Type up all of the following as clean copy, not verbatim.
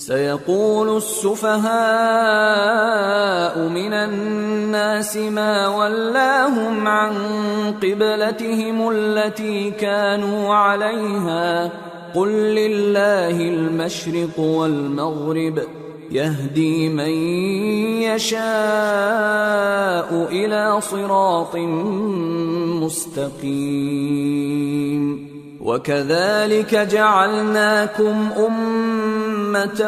سيقول السفهاء من الناس ما ولاهم عن قبلتهم التي كانوا عليها قل لله المشرق والمغرب يهدي من يشاء إلى صراط مستقيم وكذلك جعلناكم أمة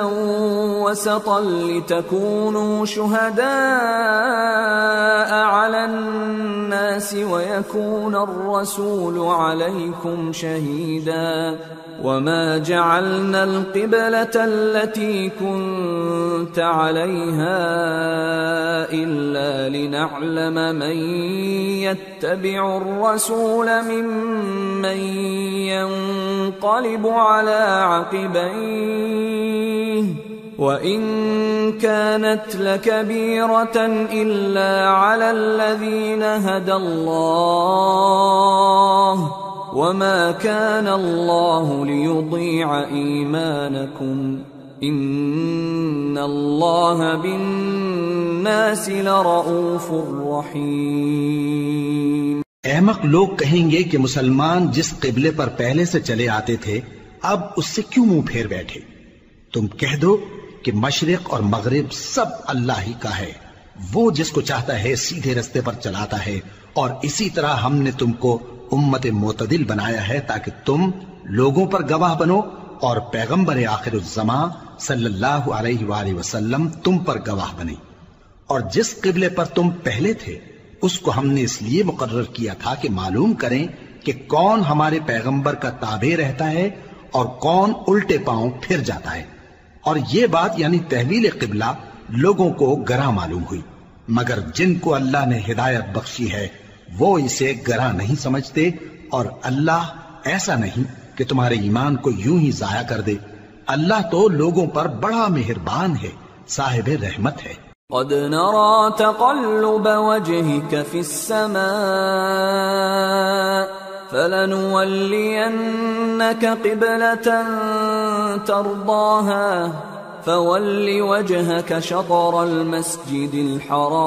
وسطا لتكونوا شهداء على الناس ويكون الرسول عليكم شهيدا وما جعلنا القبلة التي كنت عليها إلا لنعلم من يتبع الرسول ممن ينقلب على عقبيه وإن كانت لكبيرة إلا على الذين هدى الله وما كان الله ليضيع إيمانكم إن الله بالناس لرؤوف رحيم۔ احمق لوگ کہیں گے کہ مسلمان جس قبلے پر پہلے سے چلے آتے تھے اب اس سے کیوں منہ پھیر بیٹھے؟ تم کہہ دو کہ مشرق اور مغرب سب اللہ ہی کا ہے، وہ جس کو چاہتا ہے سیدھے رستے پر چلاتا ہے، اور اسی طرح ہم نے تم کو امت معتدل بنایا ہے تاکہ تم لوگوں پر گواہ بنو اور پیغمبر آخر الزماں صلی اللہ علیہ وآلہ وسلم تم پر گواہ بنے۔ اور جس قبلے پر تم پہلے تھے اس کو ہم نے اس لیے مقرر کیا تھا کہ معلوم کریں کہ کون ہمارے پیغمبر کا تابع رہتا ہے اور کون الٹے پاؤں پھر جاتا ہے۔ اور یہ بات یعنی تحویل قبلہ لوگوں کو گراں معلوم ہوئی، مگر جن کو اللہ نے ہدایت بخشی ہے وہ اسے گراں نہیں سمجھتے، اور اللہ ایسا نہیں کہ تمہارے ایمان کو یوں ہی ضائع کر دے۔ اللہ تو لوگوں پر بڑا مہربان ہے، صاحب رحمت ہے۔ قد نرى تقلب وجهك في السماء فلنولينك قبلة ترضاها فول وجهك شطر المسجد الحرام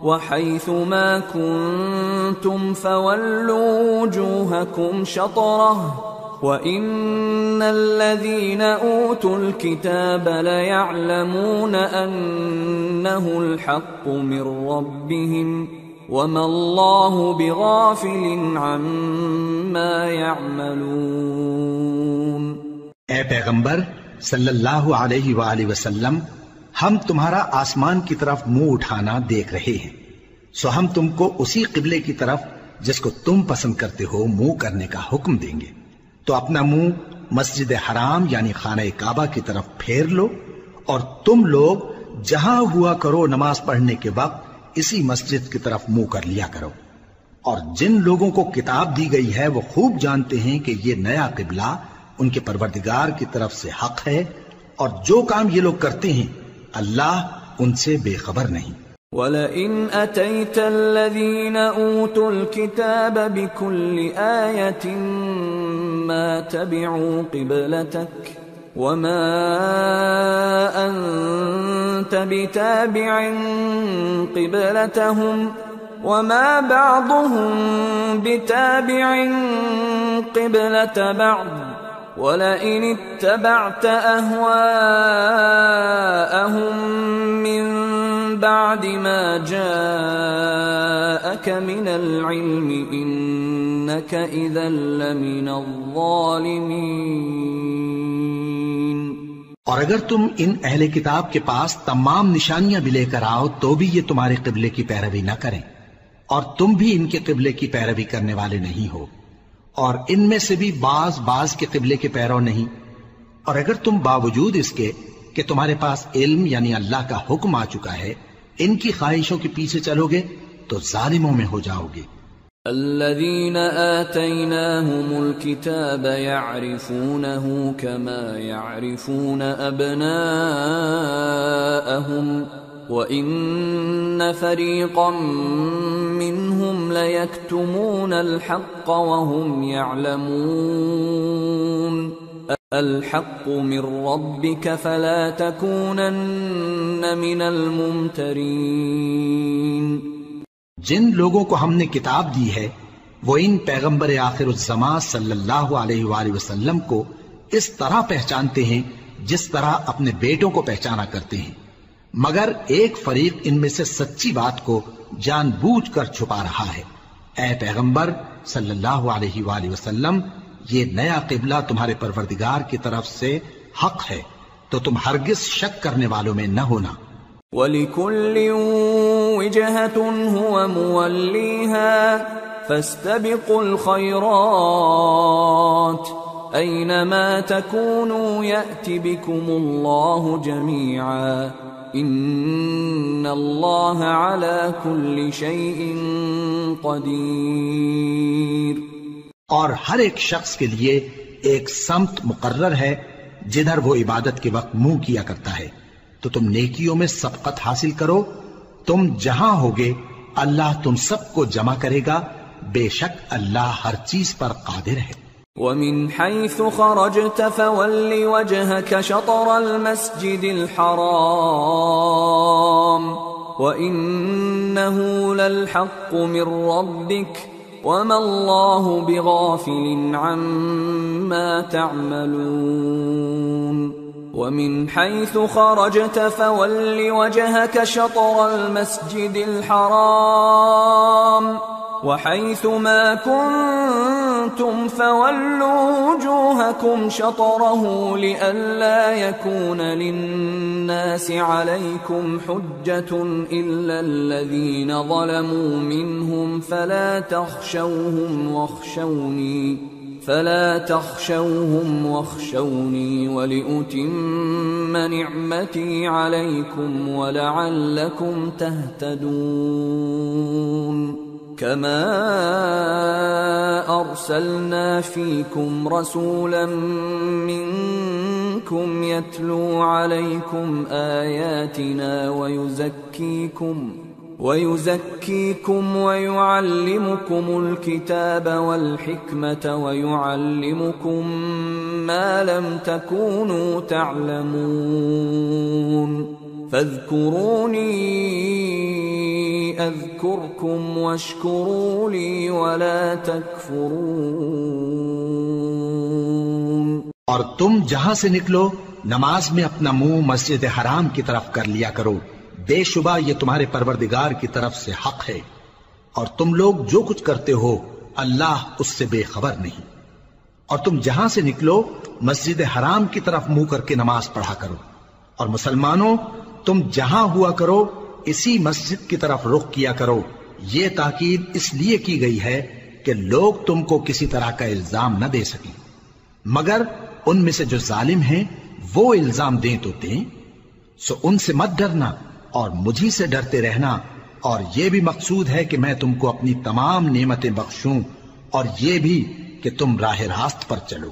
وحيث ما كنتم فولوا وجوهكم شطره وَإِنَّ الَّذِينَ أُوتُوا الْكِتَابَ لَيَعْلَمُونَ أَنَّهُ الْحَقُّ مِنْ رَبِّهِمْ وَمَا اللَّهُ بِغَافِلٍ عَمَّا يَعْمَلُونَ۔ اے پیغمبر صلی اللہ علیہ وآلہ وسلم، ہم تمہارا آسمان کی طرف منہ اٹھانا دیکھ رہے ہیں، سو ہم تم کو اسی قبلے کی طرف جس کو تم پسند کرتے ہو منہ کرنے کا حکم دیں گے، تو اپنا منہ مسجد حرام یعنی خانہ کعبہ کی طرف پھیر لو، اور تم لوگ جہاں ہوا کرو نماز پڑھنے کے وقت اسی مسجد کی طرف منہ کر لیا کرو۔ اور جن لوگوں کو کتاب دی گئی ہے وہ خوب جانتے ہیں کہ یہ نیا قبلہ ان کے پروردگار کی طرف سے حق ہے، اور جو کام یہ لوگ کرتے ہیں اللہ ان سے بے خبر نہیں۔ وَلَئِنْ أَتَيْتَ الَّذِينَ أُوتُوا الْكِتَابَ بِكُلِّ آيَةٍ مَا تَبِعُوا قِبْلَتَكَ وَمَا أَنْتَ بِتَابِعٍ قِبْلَتَهُمْ وَمَا بَعْضُهُمْ بِتَابِعٍ قِبْلَةَ بَعْضٍ وَلَئِنِ اتَّبَعْتَ أَهْوَاءَهُمْ مِنْ بعد ما جاءك من العلم إنك إذا لمن الظالمين۔ اور اگر تم ان اہل کتاب کے پاس تمام نشانیاں بھی لے کر آؤ تو بھی یہ تمہارے قبلے کی پیروی نہ کریں، اور تم بھی ان کے قبلے کی پیروی کرنے والے نہیں ہو، اور ان میں سے بھی بعض کے قبلے کے پیرو نہیں۔ اور اگر تم باوجود اس کے کہ تمہارے پاس علم یعنی اللہ کا حکم آ چکا ہے ان کی خواہشوں کے پیچھے چلو گے تو ظالموں میں ہو جاؤ گے۔ الذين آتيناهم الكتاب يعرفونه كما يعرفون أبناءهم وإن فريقا منهم ليكتمون الحق وهم يعلمون الحق من ربك فلا تكونن من الممترين۔ جن لوگوں کو ہم نے کتاب دی ہے وہ ان پیغمبر آخر الزمان صلی اللہ علیہ وآلہ وسلم کو اس طرح پہچانتے ہیں جس طرح اپنے بیٹوں کو پہچانا کرتے ہیں، مگر ایک فریق ان میں سے سچی بات کو جان بوجھ کر چھپا رہا ہے۔ اے پیغمبر صلی اللہ علیہ وآلہ وسلم، یہ نیا قبلہ تمہارے پروردگار کی طرف سے حق ہے، تو تم ہرگز شک کرنے والوں میں نہ ہونا۔ وَلِكُلٍّ وِجْهَةٌ هُوَ مُوَلِّيهَا فَاسْتَبِقُوا الْخَيْرَاتِ أَيْنَمَا تَكُونُوا يَأْتِ بِكُمُ اللَّهُ جَمِيعًا إِنَّ اللَّهَ عَلَى كُلِّ شَيْءٍ قَدِيرٌ۔ اور ہر ایک شخص کے لیے ایک سمت مقرر ہے جدھر وہ عبادت کے وقت منہ کیا کرتا ہے، تو تم نیکیوں میں سبقت حاصل کرو، تم جہاں ہوگے اللہ تم سب کو جمع کرے گا، بے شک اللہ ہر چیز پر قادر ہے۔ وَمِنْ حَيْثُ خَرَجْتَ فَوَلِّ وَجْهَكَ شَطْرَ الْمَسْجِدِ الْحَرَامِ وَإِنَّهُ لَلْحَقُّ مِنْ رَبِّكَ وَمَا اللَّهُ بِغَافِلٍ عَمَّا تَعْمَلُونَ۔ وَمِنْ حَيْثُ خَرَجْتَ فَوَلِّ وَجْهَكَ شَطْرَ الْمَسْجِدِ الْحَرَامِ وَحَيْثُ مَا كُنْتُمْ فَوَلُّوا وُجُوهَكُمْ شَطْرَهُ لِئَلَّا يَكُونَ لِلنَّاسِ عَلَيْكُمْ حُجَّةٌ إِلَّا الَّذِينَ ظَلَمُوا مِنْهُمْ فَلَا تَخْشَوْهُمْ وَاخْشَوْنِي وَلِأُتِمَّ نِعْمَتِي عَلَيْكُمْ وَلَعَلَّكُمْ تَهْتَدُونَ۔ كَمَا أَرْسَلْنَا فِيكُمْ رَسُولًا مِّنكُمْ يَتْلُو عَلَيْكُمْ آيَاتِنَا وَيُزَكِّيكُمْ وَيُعَلِّمُكُمُ الْكِتَابَ وَالْحِكْمَةَ وَيُعَلِّمُكُم مَّا لَمْ تَكُونُوا تَعْلَمُونَ فَاذْكُرُونِي أَذْكُرْكُمْ وَاشْكُرُوا لِي وَلَا تَكْفُرُونَ۔ اور تم جہاں سے نکلو نماز میں اپنا منہ مسجد حرام کی طرف کر لیا کرو، بے شبہ یہ تمہارے پروردگار کی طرف سے حق ہے، اور تم لوگ جو کچھ کرتے ہو اللہ اس سے بے خبر نہیں۔ اور تم جہاں سے نکلو مسجد حرام کی طرف منہ کر کے نماز پڑھا کرو، اور مسلمانوں تم جہاں ہوا کرو اسی مسجد کی طرف رخ کیا کرو۔ یہ تاکید اس لیے کی گئی ہے کہ لوگ تم کو کسی طرح کا الزام نہ دے سکیں، مگر ان میں سے جو ظالم ہیں وہ الزام دیں تو دیں، سو ان سے مت ڈرنا اور مجھی سے ڈرتے رہنا، اور یہ بھی مقصود ہے کہ میں تم کو اپنی تمام نعمتیں بخشوں، اور یہ بھی کہ تم راہ راست پر چلو۔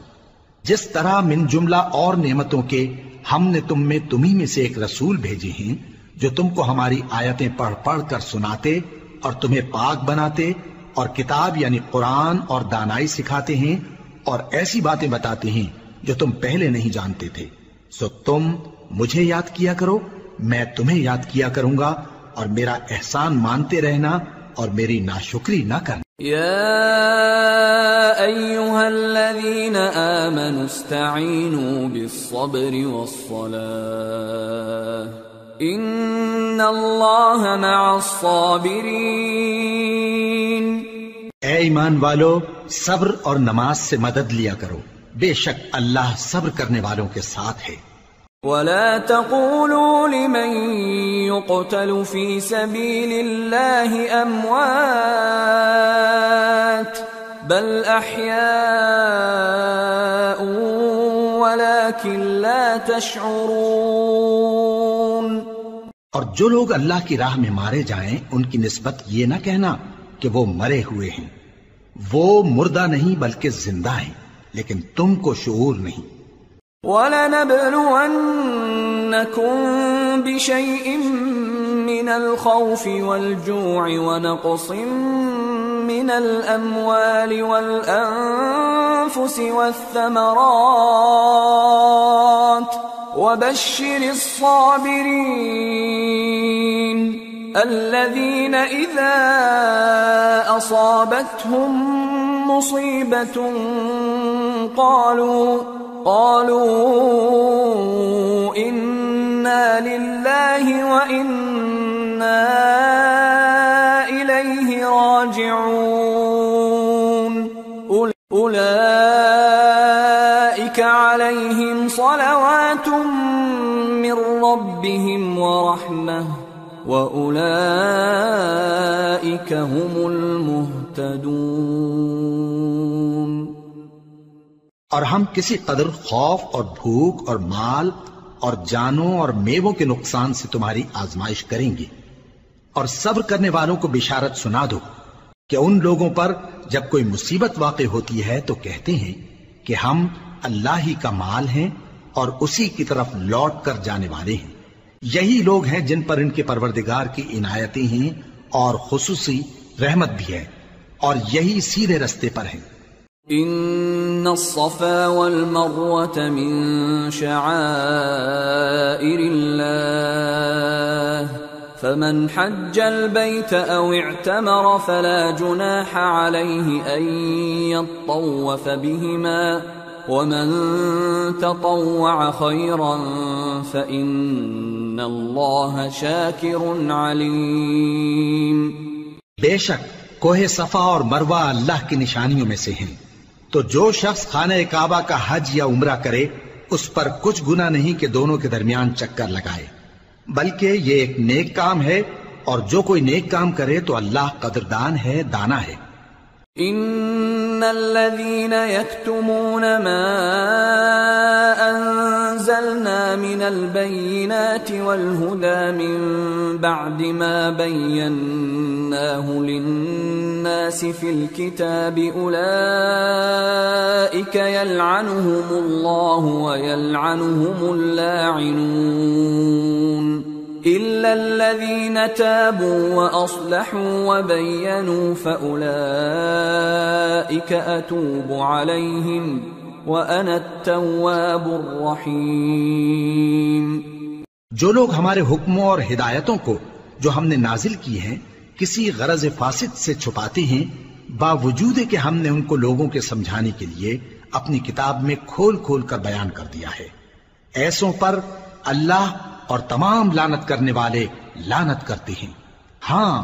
جس طرح من جملہ اور نعمتوں کے ہم نے تم میں تمہیں میں سے ایک رسول بھیجے ہیں جو تم کو ہماری آیتیں پڑھ پڑھ کر سناتے اور تمہیں پاک بناتے اور کتاب یعنی قرآن اور دانائی سکھاتے ہیں اور ایسی باتیں بتاتے ہیں جو تم پہلے نہیں جانتے تھے، سو تم مجھے یاد کیا کرو، میں تمہیں یاد کیا کروں گا، اور میرا احسان مانتے رہنا اور میری ناشکری نہ کرنا۔ یا ایھا الذین آمنوا استعینوا بالصبر والصلاۃ ان اللہ مع الصابرین۔ اے ایمان والو، صبر اور نماز سے مدد لیا کرو، بے شک اللہ صبر کرنے والوں کے ساتھ ہے۔ وَلَا تَقُولُوا لِمَن يُقْتَلُ فِي سَبِيلِ اللَّهِ أَمْوَاتٌ بَلْ أَحْيَاءٌ وَلَكِن لَّا تَشْعُرُونَ۔ اور جو لوگ اللہ کی راہ میں مارے جائیں ان کی نسبت یہ نہ کہنا کہ وہ مرے ہوئے ہیں، وہ مردہ نہیں بلکہ زندہ ہیں، لیکن تم کو شعور نہیں۔ وَلَنَبْلُوَنَّكُمْ بِشَيْءٍ مِّنَ الْخَوْفِ وَالْجُوعِ وَنَقْصٍ من الأموال والأنفس والثمرات وبشر الصابرين الذين إذا أصابتهم مصيبة قالوا إنا لله وإنا إليه راجعون أولئك عليهم صلوات من ربهم ورحمة وَأُولَئِكَ هُمُ الْمُهْتَدُونَ۔ اور ہم کسی قدر خوف اور بھوک اور مال اور جانوں اور میووں کے نقصان سے تمہاری آزمائش کریں گے، اور صبر کرنے والوں کو بشارت سنا دو کہ ان لوگوں پر جب کوئی مصیبت واقع ہوتی ہے تو کہتے ہیں کہ ہم اللہ ہی کا مال ہیں اور اسی کی طرف لوٹ کر جانے والے ہیں۔ یہی لوگ ہیں جن پر ان کے پروردگار کی عنایتیں ہیں اور خصوصی رحمت بھی ہے، اور یہی سیدھے رستے پر ہیں۔ ان الصفا والمروة من شعائر الله فمن حج البيت او اعتمر فلا جناح عليه ان يطوف بهما ومن تطوع خيرا فإن الله شاكر عليم۔ بے شک کوہ صفا اور مروہ اللہ کی نشانیوں میں سے ہیں، تو جو شخص خانہ کعبہ کا حج یا عمرہ کرے اس پر کچھ گناہ نہیں کہ دونوں کے درمیان چکر لگائے، بلکہ یہ ایک نیک کام ہے، اور جو کوئی نیک کام کرے تو اللہ قدردان ہے، دانا ہے۔ ان الذين يكتمون ما انزلنا من البينات والهدى من بعد ما بيناه للناس في الكتاب اولئك يلعنهم الله ويلعنهم اللاعنون إلا الذين تابوا وأصلحوا وبينوا فأولئك أتوب عليهم وأنا التواب الرحيم۔ جو لوگ ہمارے حکموں اور ہدایتوں کو جو ہم نے نازل کی ہیں کسی غرض فاسد سے چھپاتے ہیں، باوجود کہ ہم نے ان کو لوگوں کے سمجھانے کے لیے اپنی کتاب میں کھول کھول کر بیان کر دیا ہے، ایسوں پر اللہ اور تمام لعنت کرنے والے لعنت کرتے ہیں۔ ہاں،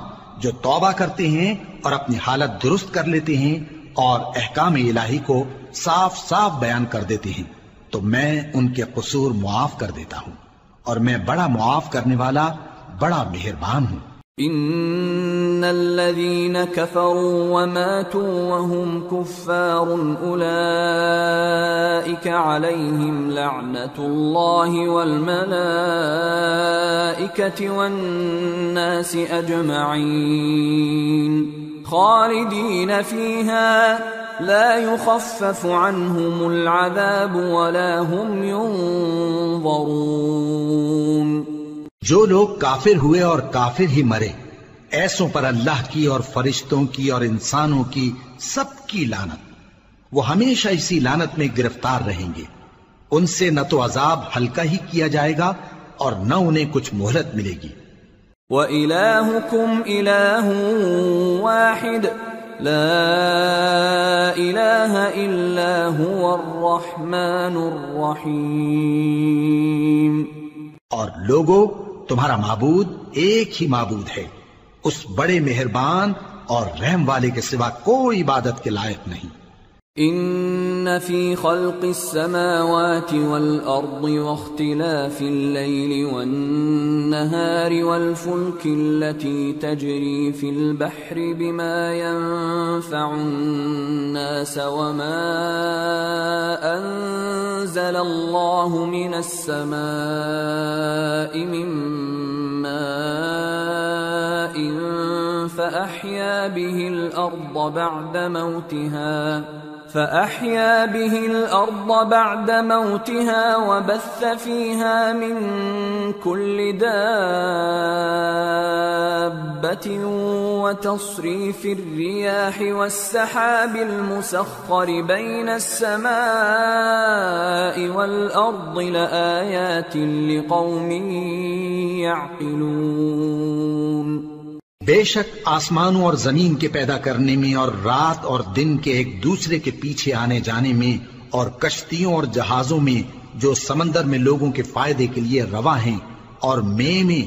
جو توبہ کرتے ہیں اور اپنی حالت درست کر لیتے ہیں اور احکام الہی کو صاف صاف بیان کر دیتے ہیں تو میں ان کے قصور معاف کر دیتا ہوں، اور میں بڑا معاف کرنے والا، بڑا مہربان ہوں۔ ان الذين كفروا وماتوا وهم كفار اولئك عليهم لعنة الله والملائكة والناس اجمعين خالدين فيها لا يخفف عنهم العذاب ولا هم ينظرون۔ جو لوگ کافر ہوئے اور کافر ہی مرے، ایسوں پر اللہ کی اور فرشتوں کی اور انسانوں کی سب کی لعنت، وہ ہمیشہ اسی لعنت میں گرفتار رہیں گے، ان سے نہ تو عذاب ہلکا ہی کیا جائے گا اور نہ انہیں کچھ مہلت ملے گی۔ وَإِلَٰهُكُمْ إِلَٰهٌ وَاحِدٌ لَا إِلَٰهَ إِلَّا هُوَ الرَّحْمَٰنُ الرَّحِيمُ۔ اور لوگو، تمہارا معبود ایک ہی معبود ہے، اس بڑے مہربان اور رحم والے کے سوا کوئی عبادت کے لائق نہیں۔ ان فی خلق السماوات والارض واختلاف الليل والنهار والفلك التي تجري في البحر بما ينفع الناس وما انزل الله من السماء من ماء فأحيا به الأرض بعد موتها فأحيا به الأرض بعد موتها وبث فيها من كل دابة وتصريف الرياح والسحاب المسخر بين السماء والأرض لآيات لقوم يعقلون۔ بے شک آسمانوں اور زمین کے پیدا کرنے میں اور رات اور دن کے ایک دوسرے کے پیچھے آنے جانے میں اور کشتیوں اور جہازوں میں جو سمندر میں لوگوں کے فائدے کے لیے رواں ہیں، اور میں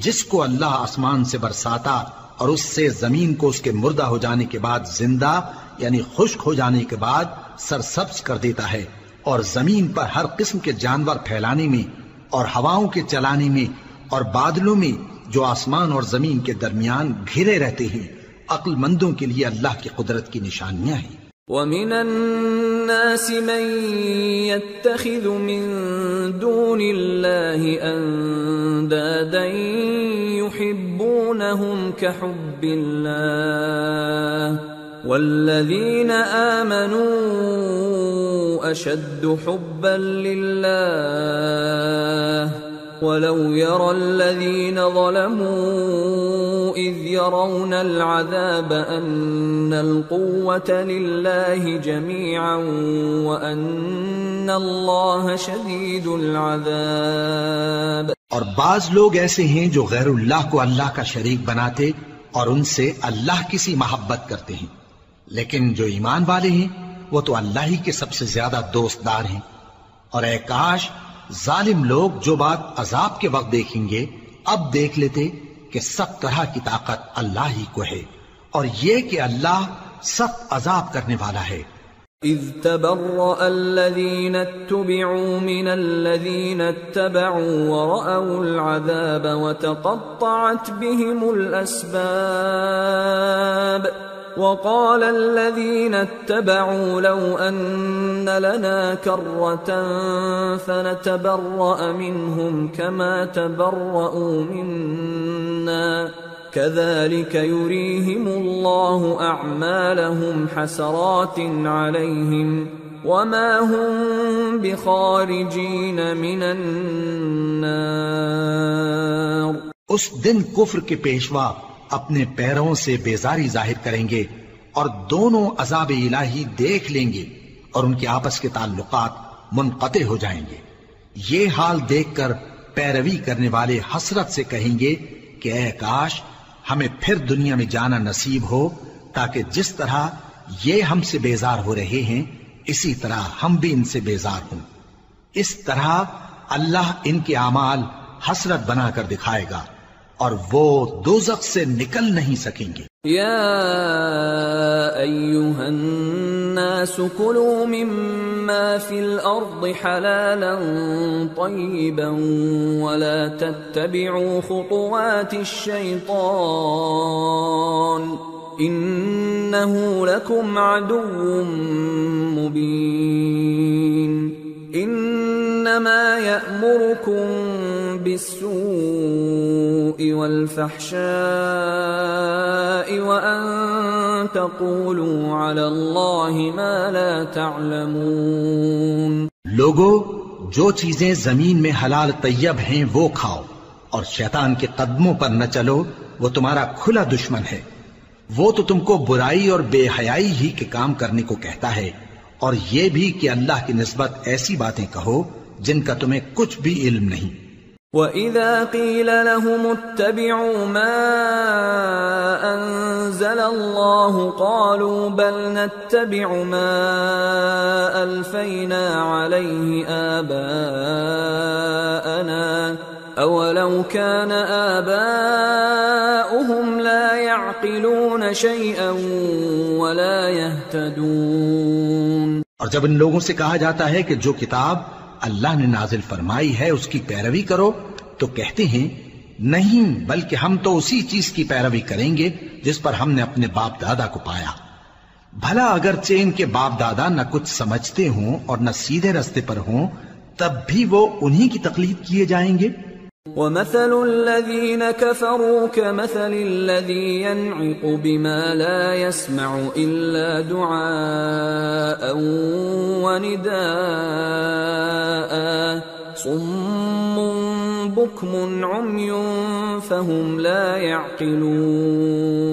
جس کو اللہ آسمان سے برساتا اور اس سے زمین کو اس کے مردہ ہو جانے کے بعد زندہ یعنی خشک ہو جانے کے بعد سرسبز کر دیتا ہے، اور زمین پر ہر قسم کے جانور پھیلانے میں اور ہواؤں کے چلانے میں اور بادلوں میں جو آسمان اور زمین کے درمیان گھرے رہتے ہیں، عقل مندوں کے لیے اللہ کی قدرت کی نشانیاں ہیں۔ وَمِنَ النَّاسِ مَن يَتَّخِذُ مِن دُونِ اللَّهِ أَندَادًا يُحِبُّونَهُمْ كَحُبِّ اللَّهِ وَالَّذِينَ آمَنُوا أَشَدُّ حُبًّا لِلَّهِ وَلَوْ يَرَى الَّذِينَ ظَلَمُوا إِذْ يَرَوْنَ الْعَذَابَ أَنَّ الْقُوَّةَ لِلَّهِ جَمِيعًا وَأَنَّ اللَّهَ شَدِيدُ الْعَذَابِ۔ اور بعض لوگ ایسے ہیں جو غیر اللہ کو اللہ کا شریک بناتے اور ان سے اللہ کی سی محبت کرتے ہیں، لیکن جو ایمان والے ہیں وہ تو اللہ ہی کے سب سے زیادہ دوست دار ہیں۔ اور اے کاش ظالم لوگ جو بات عذاب کے وقت دیکھیں گے اب دیکھ لیتے کہ سب طرح کی طاقت اللہ ہی کو ہے، اور یہ کہ اللہ سخت عذاب کرنے والا ہے۔ اذ تبرأ الذين اتبعوا من الذين اتبعوا ورأوا العذاب وتقطعت بهم الأسباب وقال الذين اتبعوا لو أن لنا كرة فنتبرأ منهم كما تبرأوا منا كذلك يريهم الله أعمالهم حسرات عليهم وما هم بخارجين من النار۔ اس دن کفر کے پیشوا اپنے پیروں سے بیزاری ظاہر کریں گے اور دونوں عذاب الہی دیکھ لیں گے اور ان کے آپس کے تعلقات منقطع ہو جائیں گے۔ یہ حال دیکھ کر پیروی کرنے والے حسرت سے کہیں گے کہ اے کاش ہمیں پھر دنیا میں جانا نصیب ہو تاکہ جس طرح یہ ہم سے بیزار ہو رہے ہیں اسی طرح ہم بھی ان سے بیزار ہوں۔ اس طرح اللہ ان کے اعمال حسرت بنا کر دکھائے گا اور وہ دوزخ سے نکل نہیں سکیں گے۔ یا ایھا الناس کلوا مما فی الارض حلالا طیبا ولا تتبعوا خطوات الشیطان انه لکم عدو مبین۔ انما یأمرکم بالسوء والفحشاء وأن تقولوا على الله ما لا تعلمون۔ لوگو جو چیزیں زمین میں حلال طیب ہیں وہ کھاؤ اور شیطان کے قدموں پر نہ چلو، وہ تمہارا کھلا دشمن ہے۔ وہ تو تم کو برائی اور بے حیائی ہی کے کام کرنے کو کہتا ہے، اور یہ بھی کہ اللہ کی نسبت ایسی باتیں کہو جن کا تمہیں کچھ بھی علم نہیں۔ وَإِذَا قِيلَ لَهُمُ اتَّبِعُوا مَا أَنزَلَ اللَّهُ قَالُوا بَلْ نَتَّبِعُ مَا أَلْفَيْنَا عَلَيْهِ آبَاءَنَا أَوَلَوْ كَانَ آبَاؤُهُمْ لَا يَعْقِلُونَ شَيْئًا وَلَا يَهْتَدُونَ۔ اور جب ان لوگوں سے کہا جاتا ہے کہ جو کتاب اللہ نے نازل فرمائی ہے اس کی پیروی کرو تو کہتے ہیں نہیں، بلکہ ہم تو اسی چیز کی پیروی کریں گے جس پر ہم نے اپنے باپ دادا کو پایا۔ بھلا اگرچہ ان کے باپ دادا نہ کچھ سمجھتے ہوں اور نہ سیدھے رستے پر ہوں تب بھی وہ انہی کی تقلید کیے جائیں گے۔ ومثل الذين كفروا كمثل الذي ينعق بما لا يسمع إلا دعاء ونداء صم بكم عمي فهم لا يعقلون.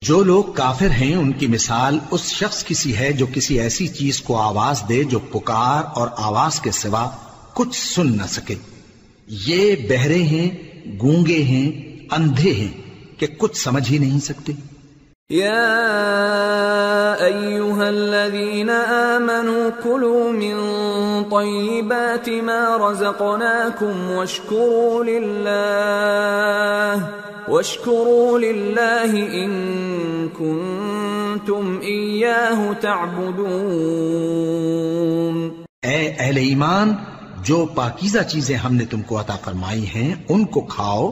جو لوگ کافر ہیں ان کی مثال اس شخص کی سی ہے جو کسی ایسی چیز کو آواز دے جو پکار اور آواز کے سوا کچھ سن نہ سکے. یہ بہرے ہیں، گونگے ہیں، اندھے ہیں کہ کچھ سمجھ ہی نہیں سکتے. یا ایھا الذین آمنوا کلوا من طیبات ما رزقناکم واشکروا للہ ان کنتم ایاہ تعبدون. اے اہل ایمان، جو پاکیزہ چیزیں ہم نے تم کو عطا فرمائی ہیں ان کو کھاؤ،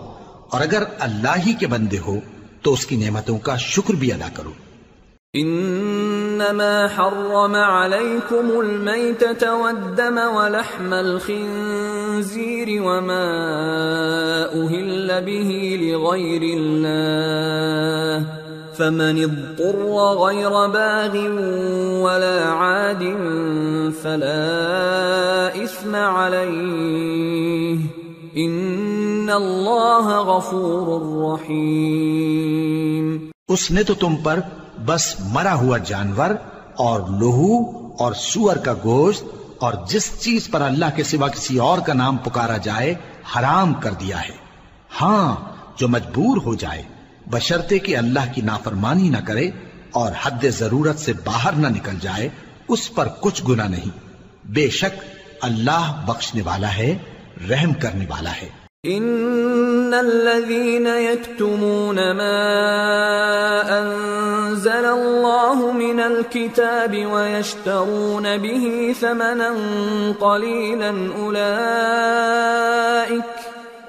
اور اگر اللہ ہی کے بندے ہو تو اس کی نعمتوں کا شکر بھی ادا کرو. انما حرم علیکم المیتۃ والدم ولحم الخنزیر وما اہل به لغیر اللہ فمن اضطر غیر باغ ولا عاد فلا اثم علیہ ان اللہ غفور رحیم. اس نے تو تم پر بس مرا ہوا جانور اور لہو اور سور کا گوشت اور جس چیز پر اللہ کے سوا کسی اور کا نام پکارا جائے حرام کر دیا ہے. ہاں، جو مجبور ہو جائے بشرطے کہ اللہ کی نافرمانی نہ کرے اور حد ضرورت سے باہر نہ نکل جائے، اس پر کچھ گناہ نہیں. بے شک اللہ بخشنے والا ہے، رحم کرنے والا ہے. ان الذين يكتمون ما انزل الله من الكتاب ويشترون به ثمنا قليلا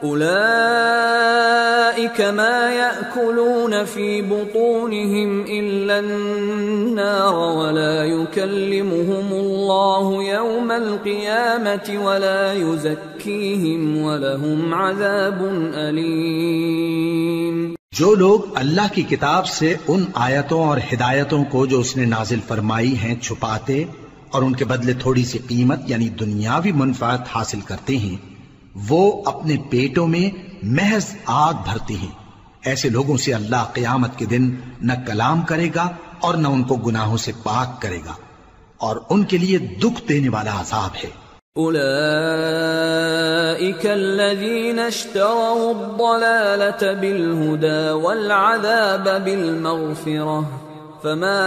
اولئك ما يأكلون في بطونهم الا النار ولا يكلمهم الله يوم القيامة ولا يزكيهم ولهم عذاب أليم. جو لوگ اللہ کی کتاب سے ان آیتوں اور ہدایتوں کو جو اس نے نازل فرمائی ہیں چھپاتے اور ان کے بدلے تھوڑی سی قیمت یعنی دنیاوی منفعت حاصل کرتے ہیں، وہ اپنے پیٹوں میں محض آگ بھرتے ہیں. ایسے لوگوں سے اللہ قیامت کے دن نہ کلام کرے گا اور نہ ان کو گناہوں سے پاک کرے گا، اور ان کے لیے دکھ دینے والا عذاب ہے. اولئک الذین اشتروا الضلالة بالهدى والعذاب بالمغفرة فما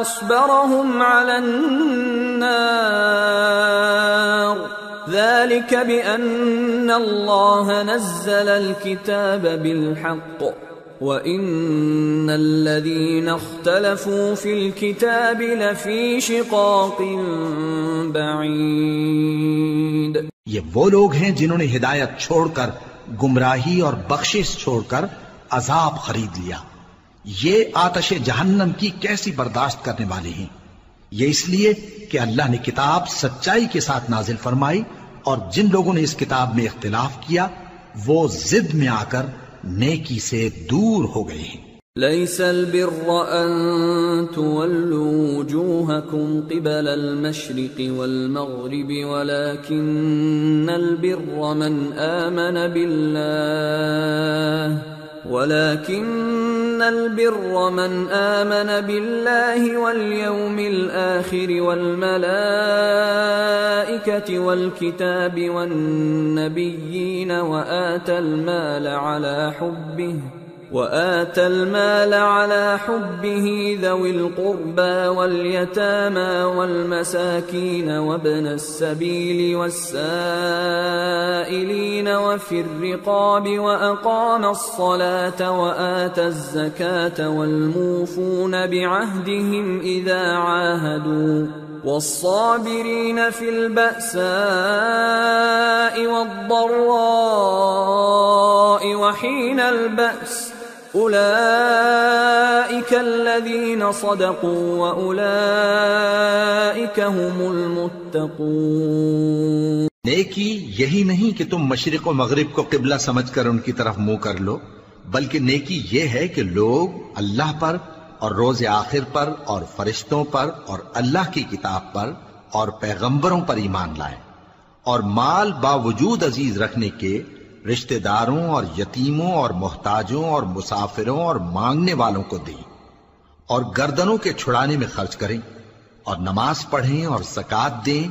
اصبرهم على النار ذلك بأن الله نزل الكتاب بالحق وَإِنَّ الَّذِينَ اخْتَلَفُوا فِي الْكِتَابِ لَفِي شِقَاقٍ بَعِيدٍ. یہ وہ لوگ ہیں جنہوں نے ہدایت چھوڑ کر گمراہی اور بخشش چھوڑ کر عذاب خرید لیا. یہ آتش جہنم کی کیسی برداشت کرنے والے ہیں. یہ اس لیے کہ اللہ نے کتاب سچائی کے ساتھ نازل فرمائی، اور جن لوگوں نے اس کتاب میں اختلاف کیا وہ ضد میں آ کر نیکی سے دور ہو گئے ہیں. ليس البر أن تولوا وجوهكم قبل المشرق والمغرب ولكن البر من آمن بالله واليوم الآخر والملائكة والكتاب والنبيين وآتى المال على حبه ذوي القربى واليتامى والمساكين وابن السبيل والسائلين وفي الرقاب وأقام الصلاة وآتى الزكاة والموفون بعهدهم إذا عاهدوا والصابرين في البأساء والضراء وحين البأس أولئك الذين صدقوا وأولئك هم المتقون. نیکی یہی نہیں کہ تم مشرق و مغرب کو قبلہ سمجھ کر ان کی طرف منہ کر لو، بلکہ نیکی یہ ہے کہ لوگ اللہ پر اور روز آخر پر اور فرشتوں پر اور اللہ کی کتاب پر اور پیغمبروں پر ایمان لائیں، اور مال باوجود عزیز رکھنے کے رشتہ داروں اور یتیموں اور محتاجوں اور مسافروں اور مانگنے والوں کو دیں، اور گردنوں کے چھڑانے میں خرچ کریں، اور نماز پڑھیں اور زکوٰۃ دیں،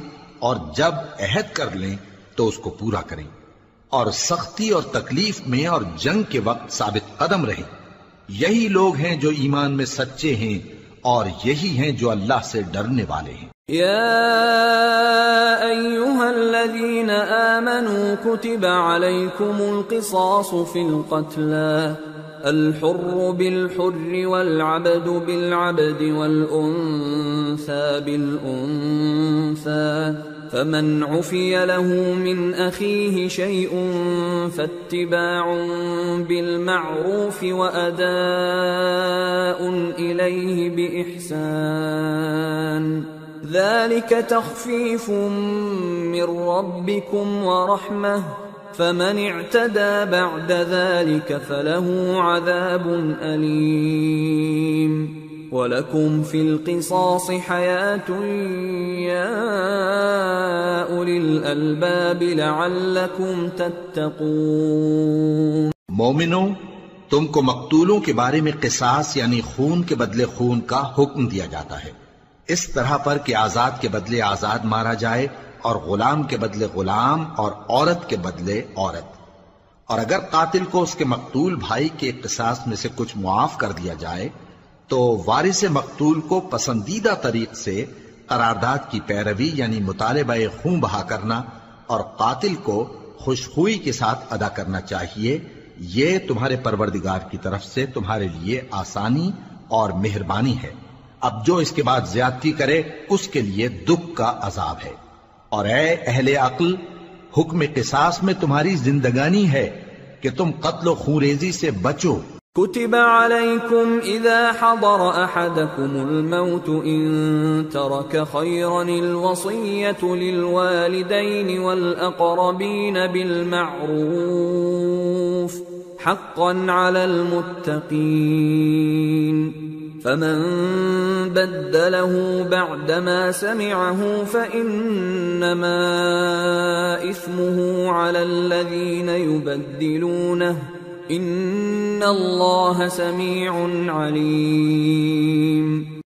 اور جب عہد کر لیں تو اس کو پورا کریں، اور سختی اور تکلیف میں اور جنگ کے وقت ثابت قدم رہیں۔ یہی لوگ ہیں جو ایمان میں سچے ہیں، اور یہی ہیں جو اللہ سے ڈرنے والے ہیں۔ يا أيها الذين آمنوا كتب عليكم القصاص في القتلى الحر بالحر والعبد بالعبد والأنثى بالأنثى فمن عفي له من أخيه شيء فاتباع بالمعروف وأداء إليه بإحسان ذلك تخفيف من ربكم ورحمة فمن اعتدى بعد ذلك فله عذاب أليم وَلَكُمْ فِي الْقِصَاصِ حَيَاةٌ يَا أُولِي الْأَلْبَابِ لَعَلَّكُمْ تَتَّقُونَ۔ مومنوں، تم کو مقتولوں کے بارے میں قصاص یعنی خون کے بدلے خون کا حکم دیا جاتا ہے، اس طرح پر کہ آزاد کے بدلے آزاد مارا جائے، اور غلام کے بدلے غلام، اور عورت کے بدلے عورت۔ اور اگر قاتل کو اس کے مقتول بھائی کے قصاص میں سے کچھ معاف کر دیا جائے تو وارث مقتول کو پسندیدہ طریق سے قرارداد کی پیروی یعنی مطالبہ خون بہا کرنا اور قاتل کو خوشخوئی کے ساتھ ادا کرنا چاہیے۔ یہ تمہارے پروردگار کی طرف سے تمہارے لیے آسانی اور مہربانی ہے۔ اب جو اس کے بعد زیادتی کرے اس کے لیے دکھ کا عذاب ہے۔ اور اے اہل عقل، حکم قصاص میں تمہاری زندگانی ہے کہ تم قتل و خونریزی سے بچو۔ كتب عليكم إذا حضر أحدكم الموت إن ترك خيرا الوصية للوالدين والأقربين بالمعروف حقا على المتقين فمن بدله بعدما سمعه فإنما إثمه على الذين يبدلونه ان اللہ سمیع علیم۔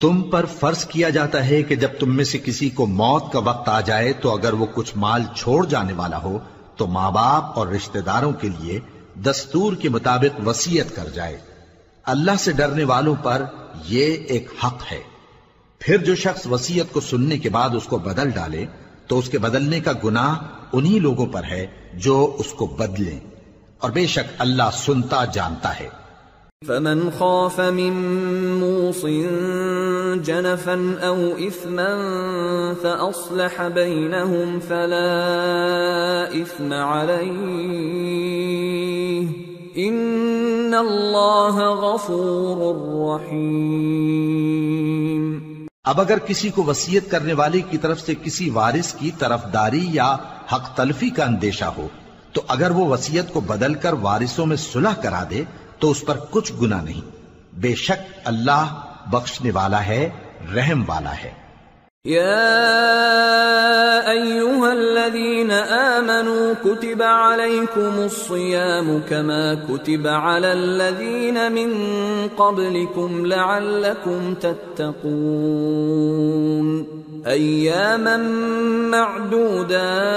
تم پر فرض کیا جاتا ہے کہ جب تم میں سے کسی کو موت کا وقت آ جائے تو اگر وہ کچھ مال چھوڑ جانے والا ہو تو ماں باپ اور رشتہ داروں کے لیے دستور کے مطابق وصیت کر جائے۔ اللہ سے ڈرنے والوں پر یہ ایک حق ہے۔ پھر جو شخص وصیت کو سننے کے بعد اس کو بدل ڈالے تو اس کے بدلنے کا گناہ انہی لوگوں پر ہے جو اس کو بدلیں، اور بے شک اللہ سنتا جانتا ہے۔ فمن خاف من موص جنفا او اثما فاصلح بينهم فلا اثم عليه ان اللہ غفور رحیم۔ اب اگر کسی کو وصیت کرنے والے کی طرف سے کسی وارث کی طرفداری یا حق تلفی کا اندیشہ ہو تو اگر وہ وصیت کو بدل کر وارثوں میں صلح کرا دے تو اس پر کچھ گناہ نہیں، بے شک اللہ بخشنے والا ہے، رحم والا ہے۔ یا ایھا الذین آمنوا کتب علیکم الصیام کما کتب علی الذین من قبلکم لعلکم تتقون ایاما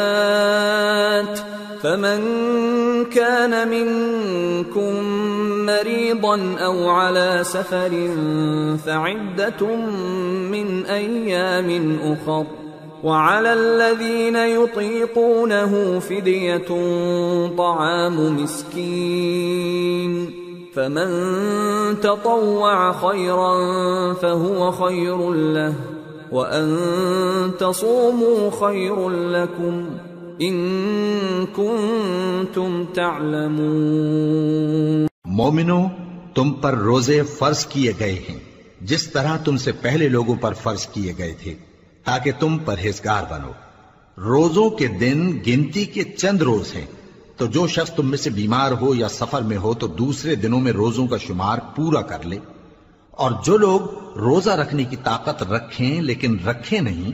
معدودات فمن كان منكم مريضا أو على سفر فعدة من أيام أخر وعلى الذين يطيقونه فدية طعام مسكين فمن تطوع خيرا فهو خير له وأن تصوموا خير لكم ان کنتم تعلمون۔ مومنوں، تم پر روزے فرض کیے گئے ہیں جس طرح تم سے پہلے لوگوں پر فرض کیے گئے تھے تاکہ تم پرہیزگار بنو، روزوں کے دن گنتی کے چند روز ہیں، تو جو شخص تم میں سے بیمار ہو یا سفر میں ہو تو دوسرے دنوں میں روزوں کا شمار پورا کر لے، اور جو لوگ روزہ رکھنے کی طاقت رکھیں لیکن رکھیں نہیں،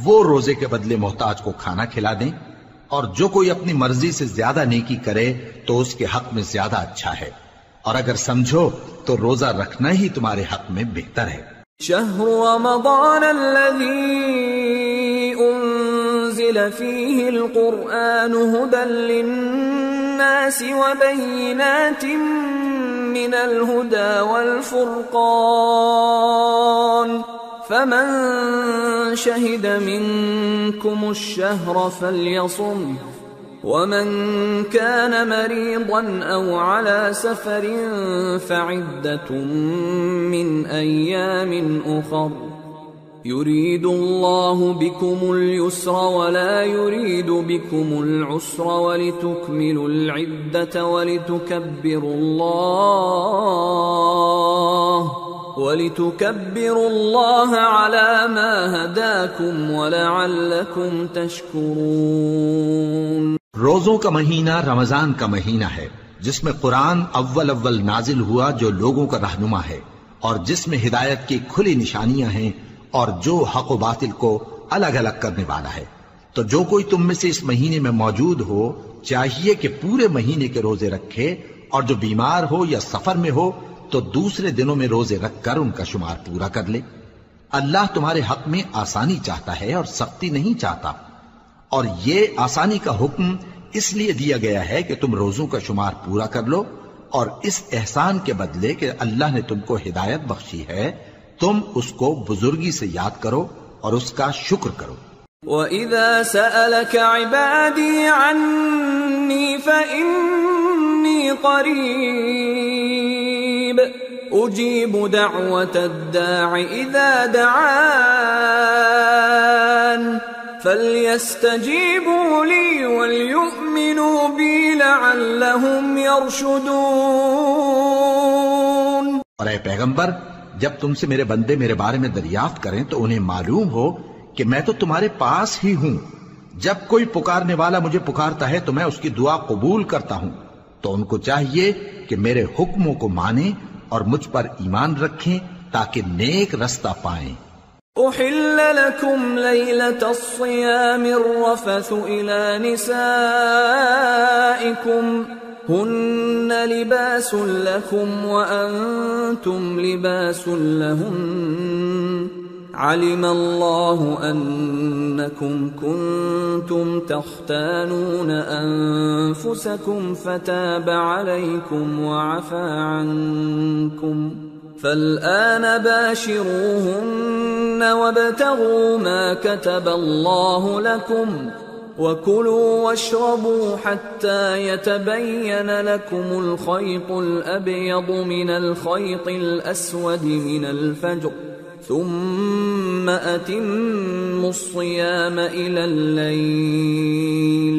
وہ روزے کے بدلے محتاج کو کھانا کھلا دیں، اور جو کوئی اپنی مرضی سے زیادہ نیکی کرے تو اس کے حق میں زیادہ اچھا ہے، اور اگر سمجھو تو روزہ رکھنا ہی تمہارے حق میں بہتر ہے۔ شهر رمضان الذي أنزل فيه القرآن هدى للناس وبينات من الهدى والفرقان فمن شهد منكم الشهر فليصم ومن كان مريضا أو على سفر فعدة من أيام أخر يريد الله بكم اليسر ولا يريد بكم العسر ولتكملوا العدة ولتكبروا الله على ما هداكم ولعلكم تشكرون۔ روزوں کا مہینہ رمضان کا مہینہ ہے جس میں قرآن اول نازل ہوا جو لوگوں کا رہنما ہے اور جس میں ہدایت کی کھلی نشانیاں ہیں اور جو حق و باطل کو الگ الگ کرنے والا ہے۔ تو جو کوئی تم میں سے اس مہینے میں موجود ہو چاہیے کہ پورے مہینے کے روزے رکھے، اور جو بیمار ہو یا سفر میں ہو تو دوسرے دنوں میں روزے رکھ کر ان کا شمار پورا کر لے۔ اللہ تمہارے حق میں آسانی چاہتا ہے اور سختی نہیں چاہتا، اور یہ آسانی کا حکم اس لیے دیا گیا ہے کہ تم روزوں کا شمار پورا کر لو، اور اس احسان کے بدلے کہ اللہ نے تم کو ہدایت بخشی ہے تم اس کو بزرگی سے یاد کرو اور اس کا شکر کرو۔ وَإِذَا سَأَلَكَ عِبَادِي عَنِّي فَإِنِّي قَرِيبٌ أُجِيبُ دَعْوَةَ الدَّاعِ إِذَا دَعَانِ فَلْيَسْتَجِيبُوا لِي وَلْيُؤْمِنُوا بِي لَعَلَّهُمْ يَرْشُدُونَ۔ اور اے پیغمبر، جب تم سے میرے بندے میرے بارے میں دریافت کریں تو انہیں معلوم ہو کہ میں تو تمہارے پاس ہی ہوں۔ جب کوئی پکارنے والا مجھے پکارتا ہے تو میں اس کی دعا قبول کرتا ہوں، تو ان کو چاہیے کہ میرے حکموں کو مانیں اور مجھ پر ایمان رکھیں تاکہ نیک رستہ پائیں۔ أحل لكم ليلة الصيام الرفث إلى نسائكم هن لباس لكم وأنتم لباس لهن علم الله أنكم كنتم تختانون أنفسكم فتاب عليكم وعفى عنكم فالآن باشروهن وابتغوا ما كتب الله لكم وكلوا واشربوا حتى يتبين لكم الخيط الأبيض من الخيط الأسود من الفجر ثم أتموا الصيام إلى الليل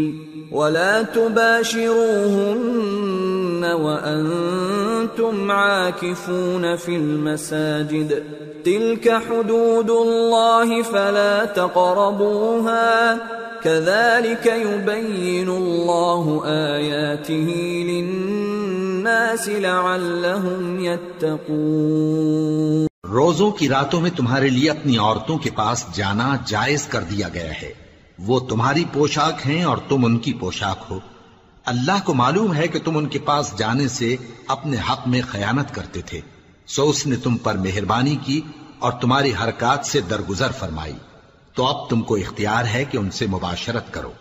ولا تباشروهن وأنتم عاكفون في المساجد تلك حدود الله فلا تقربوها كذلك يبين الله آياته للناس لعلهم يتقون۔ روزوں کی راتوں میں تمہارے لیے اپنی عورتوں کے پاس جانا جائز کر دیا گیا ہے، وہ تمہاری پوشاک ہیں اور تم ان کی پوشاک ہو۔ اللہ کو معلوم ہے کہ تم ان کے پاس جانے سے اپنے حق میں خیانت کرتے تھے، سو اس نے تم پر مہربانی کی اور تمہاری حرکات سے درگزر فرمائی، تو اب تم کو اختیار ہے کہ ان سے مباشرت کرو،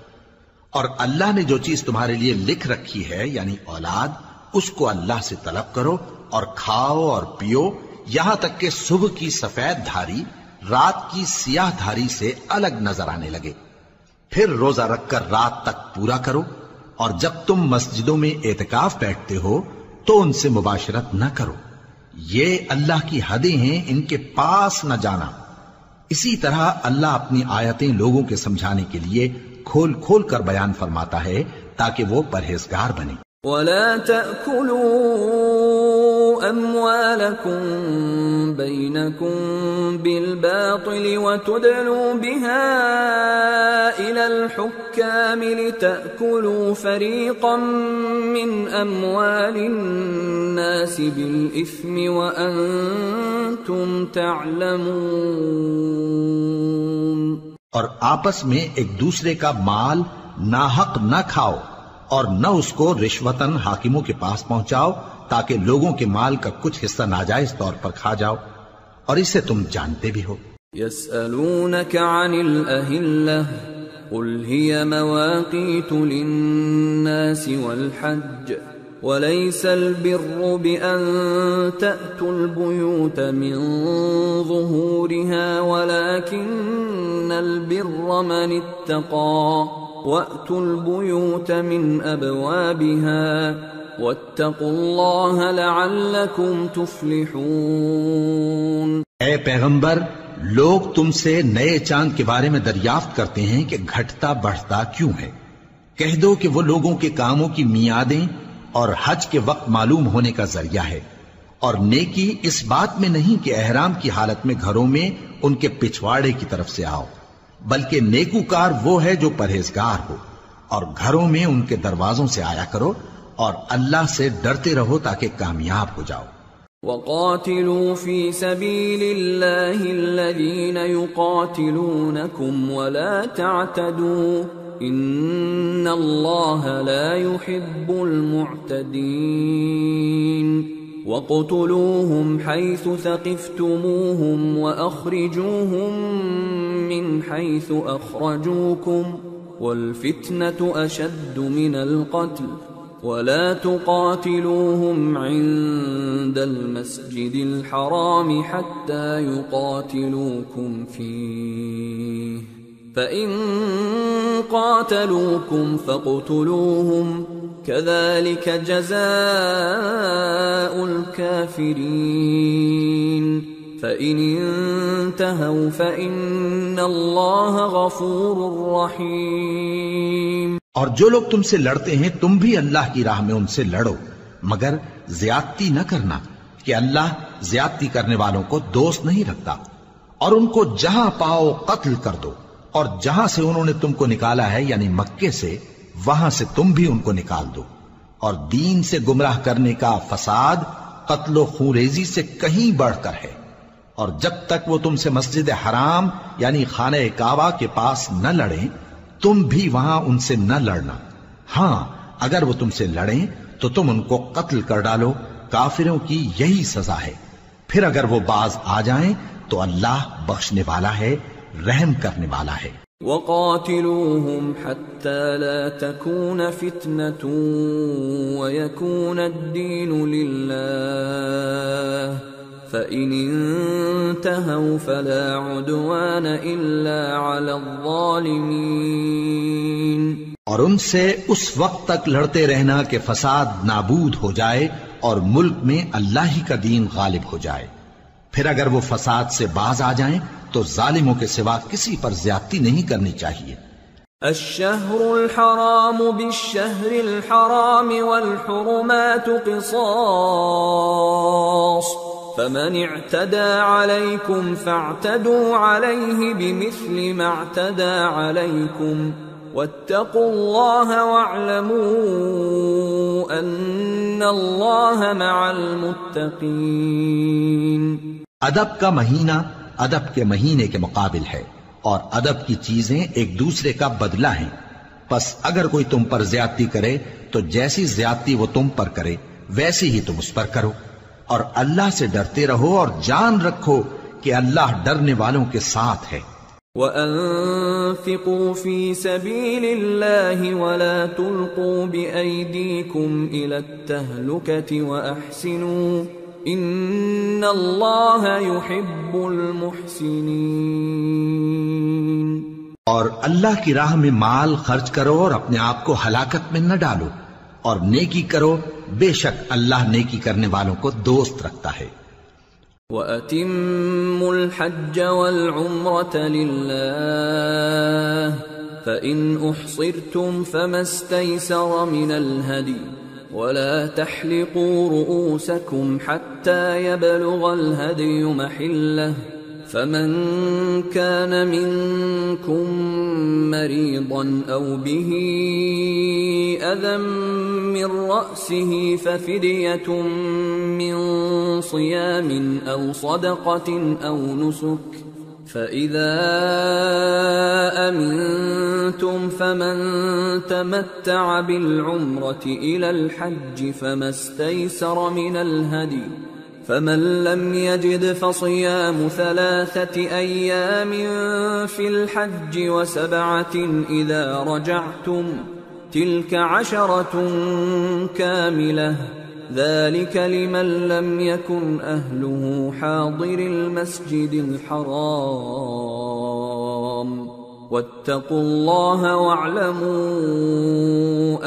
اور اللہ نے جو چیز تمہارے لیے لکھ رکھی ہے یعنی اولاد، اس کو اللہ سے طلب کرو اور کھاؤ اور پیو یہاں تک کہ صبح کی سفید دھاری رات کی سیاہ دھاری سے الگ نظر آنے لگے، پھر روزہ رکھ کر رات تک پورا کرو، اور جب تم مسجدوں میں اعتکاف بیٹھتے ہو تو ان سے مباشرت نہ کرو، یہ اللہ کی حدیں ہیں، ان کے پاس نہ جانا۔ اسی طرح اللہ اپنی آیتیں لوگوں کے سمجھانے کے لیے کھول کھول کر بیان فرماتا ہے تاکہ وہ پرہیزگار بنے۔ وَلَا تَأْكُلُوا أَمْوَالَكُمْ بَيْنَكُمْ بالباطل وتدلوا بها إلى الحكام لتأكلوا فريقا من أموال الناس بالإثم وأنتم تعلمون۔ اور آپس میں ایک دوسرے کا مال ناحق نہ کھاؤ اور نہ اس کو رشوتاً حاکموں کے پاس پہنچاؤ تاکہ لوگوں کے مال کا کچھ حصہ ناجائز طور پر کھا جاؤ، اور اسے تم جانتے بھی ہو۔ يسألونك عن الأهلة قل هي مواقيت للناس والحج وليس البر بأن تأتوا البيوت من ظهورها ولكن البر من اتقى وأتوا البيوت من أبوابها واتقوا الله لعلكم تفلحون۔ اے پیغمبر، لوگ تم سے نئے چاند کے بارے میں دریافت کرتے ہیں کہ گھٹتا بڑھتا کیوں ہے۔ کہہ دو کہ وہ لوگوں کے کاموں کی میعادیں اور حج کے وقت معلوم ہونے کا ذریعہ ہے، اور نیکی اس بات میں نہیں کہ احرام کی حالت میں گھروں میں ان کے پچھواڑے کی طرف سے آؤ، بلکہ نیکوکار وہ ہے جو پرہیزگار ہو، اور گھروں میں ان کے دروازوں سے آیا کرو اور اللہ سے ڈرتے رہو تاکہ کامیاب ہو جاؤ۔ وَقَاتِلُوا فِي سَبِيلِ اللَّهِ الَّذِينَ يُقَاتِلُونَكُمْ وَلَا تَعْتَدُوا إِنَّ اللَّهَ لَا يُحِبُّ الْمُعْتَدِينَ وَاقْتُلُوهُمْ حَيْثُ ثَقِفْتُمُوهُمْ وَأَخْرِجُوهُمْ مِنْ حَيْثُ أَخْرَجُوكُمْ وَالْفِتْنَةُ أَشَدُّ مِنَ الْقَتْلِ وَلَا تُقَاتِلُوهُمْ عِندَ الْمَسْجِدِ الْحَرَامِ حَتَّى يُقَاتِلُوكُمْ فِيهِ فَإِن قَاتَلُوكُمْ فَاقْتُلُوهُمْ كَذَلِكَ جَزَاءُ الْكَافِرِينَ فَإِنِ انتهوا فَإِنَّ اللَّهَ غَفُورٌ رَّحِيمٌ۔ اور جو لوگ تم سے لڑتے ہیں تم بھی اللہ کی راہ میں ان سے لڑو، مگر زیادتی نہ کرنا کہ اللہ زیادتی کرنے والوں کو دوست نہیں رکھتا، اور ان کو جہاں پاؤ قتل کر دو، اور جہاں سے انہوں نے تم کو نکالا ہے یعنی مکے سے، وہاں سے تم بھی ان کو نکال دو۔ اور دین سے گمراہ کرنے کا فساد قتل و خونریزی سے کہیں بڑھ کر ہے، اور جب تک وہ تم سے مسجد حرام یعنی خانہ کعبہ کے پاس نہ لڑیں تم بھی وہاں ان سے نہ لڑنا۔ ہاں اگر وہ تم سے لڑیں تو تم ان کو قتل کر ڈالو، کافروں کی یہی سزا ہے۔ پھر اگر وہ باز آ جائیں تو اللہ بخشنے والا ہے، رحم کرنے والا ہے۔ وَقَاتِلُوهُمْ حَتَّى لَا تَكُونَ فِتْنَةٌ وَيَكُونَ الدِّينُ لِلَّهِ فَإِنِ انتهوا فَلَا عُدْوَانَ إِلَّا عَلَى الظَّالِمِينَ۔ اور ان سے اس وقت تک لڑتے رہنا کہ فساد نابود ہو جائے اور ملک میں اللہ ہی کا دین غالب ہو جائے۔ پھر اگر وہ فساد سے باز آ جائیں تو ظالموں کے سوا کسی پر زیادتی نہیں کرنی چاہیے۔ الشهر الحرام بالشهر الحرام والحرمات قصاص فمن اعتدى عليكم فاعتدوا عليه بمثل ما اعتدى عليكم واتقوا الله واعلموا ان الله مع المتقين۔ ادب کا مہینہ ادب کے مہینے کے مقابل ہے، اور ادب کی چیزیں ایک دوسرے کا بدلہ ہیں۔ پس اگر کوئی تم پر زیادتی کرے تو جیسی زیادتی وہ تم پر کرے ویسی ہی تم اس پر کرو، اور اللہ سے ڈرتے رہو اور جان رکھو کہ اللہ ڈرنے والوں کے ساتھ ہے۔ وَأَنفِقُوا فِي سَبِيلِ اللَّهِ وَلَا تُلْقُوا بِأَيْدِيكُمْ إِلَى التَّهْلُكَةِ وَأَحْسِنُوا إِنَّ اللَّهَ يُحِبُّ الْمُحْسِنِينَ۔ اور اللہ کی راہ میں مال خرچ کرو اور اپنے آپ کو ہلاکت میں نہ ڈالو، اور نیکی کرو، بے شک اللہ نیکی کرنے والوں کو دوست رکھتا ہے۔ وَأَتِمُّوا الْحَجَّ وَالْعُمْرَةَ لِلَّهِ فَإِنْ أُحْصِرْتُمْ فَمَا اسْتَيْسَرَ مِنَ الْهَدْيِ وَلَا تَحْلِقُوا رُؤُوسَكُمْ حَتَّى يَبْلُغَ الْهَدْيُ مَحِلَّهُ فمن كان منكم مريضا أو به أذى من رأسه ففدية من صيام أو صدقة أو نسك فإذا أمنتم فمن تمتع بالعمرة إلى الحج فما استيسر من الهدي فمن لم يجد فصيام 3 أيام في الحج و7 إذا رجعتم تلك 10 كاملة ذلك لمن لم يكن أهله حاضر المسجد الحرام واتقوا الله واعلموا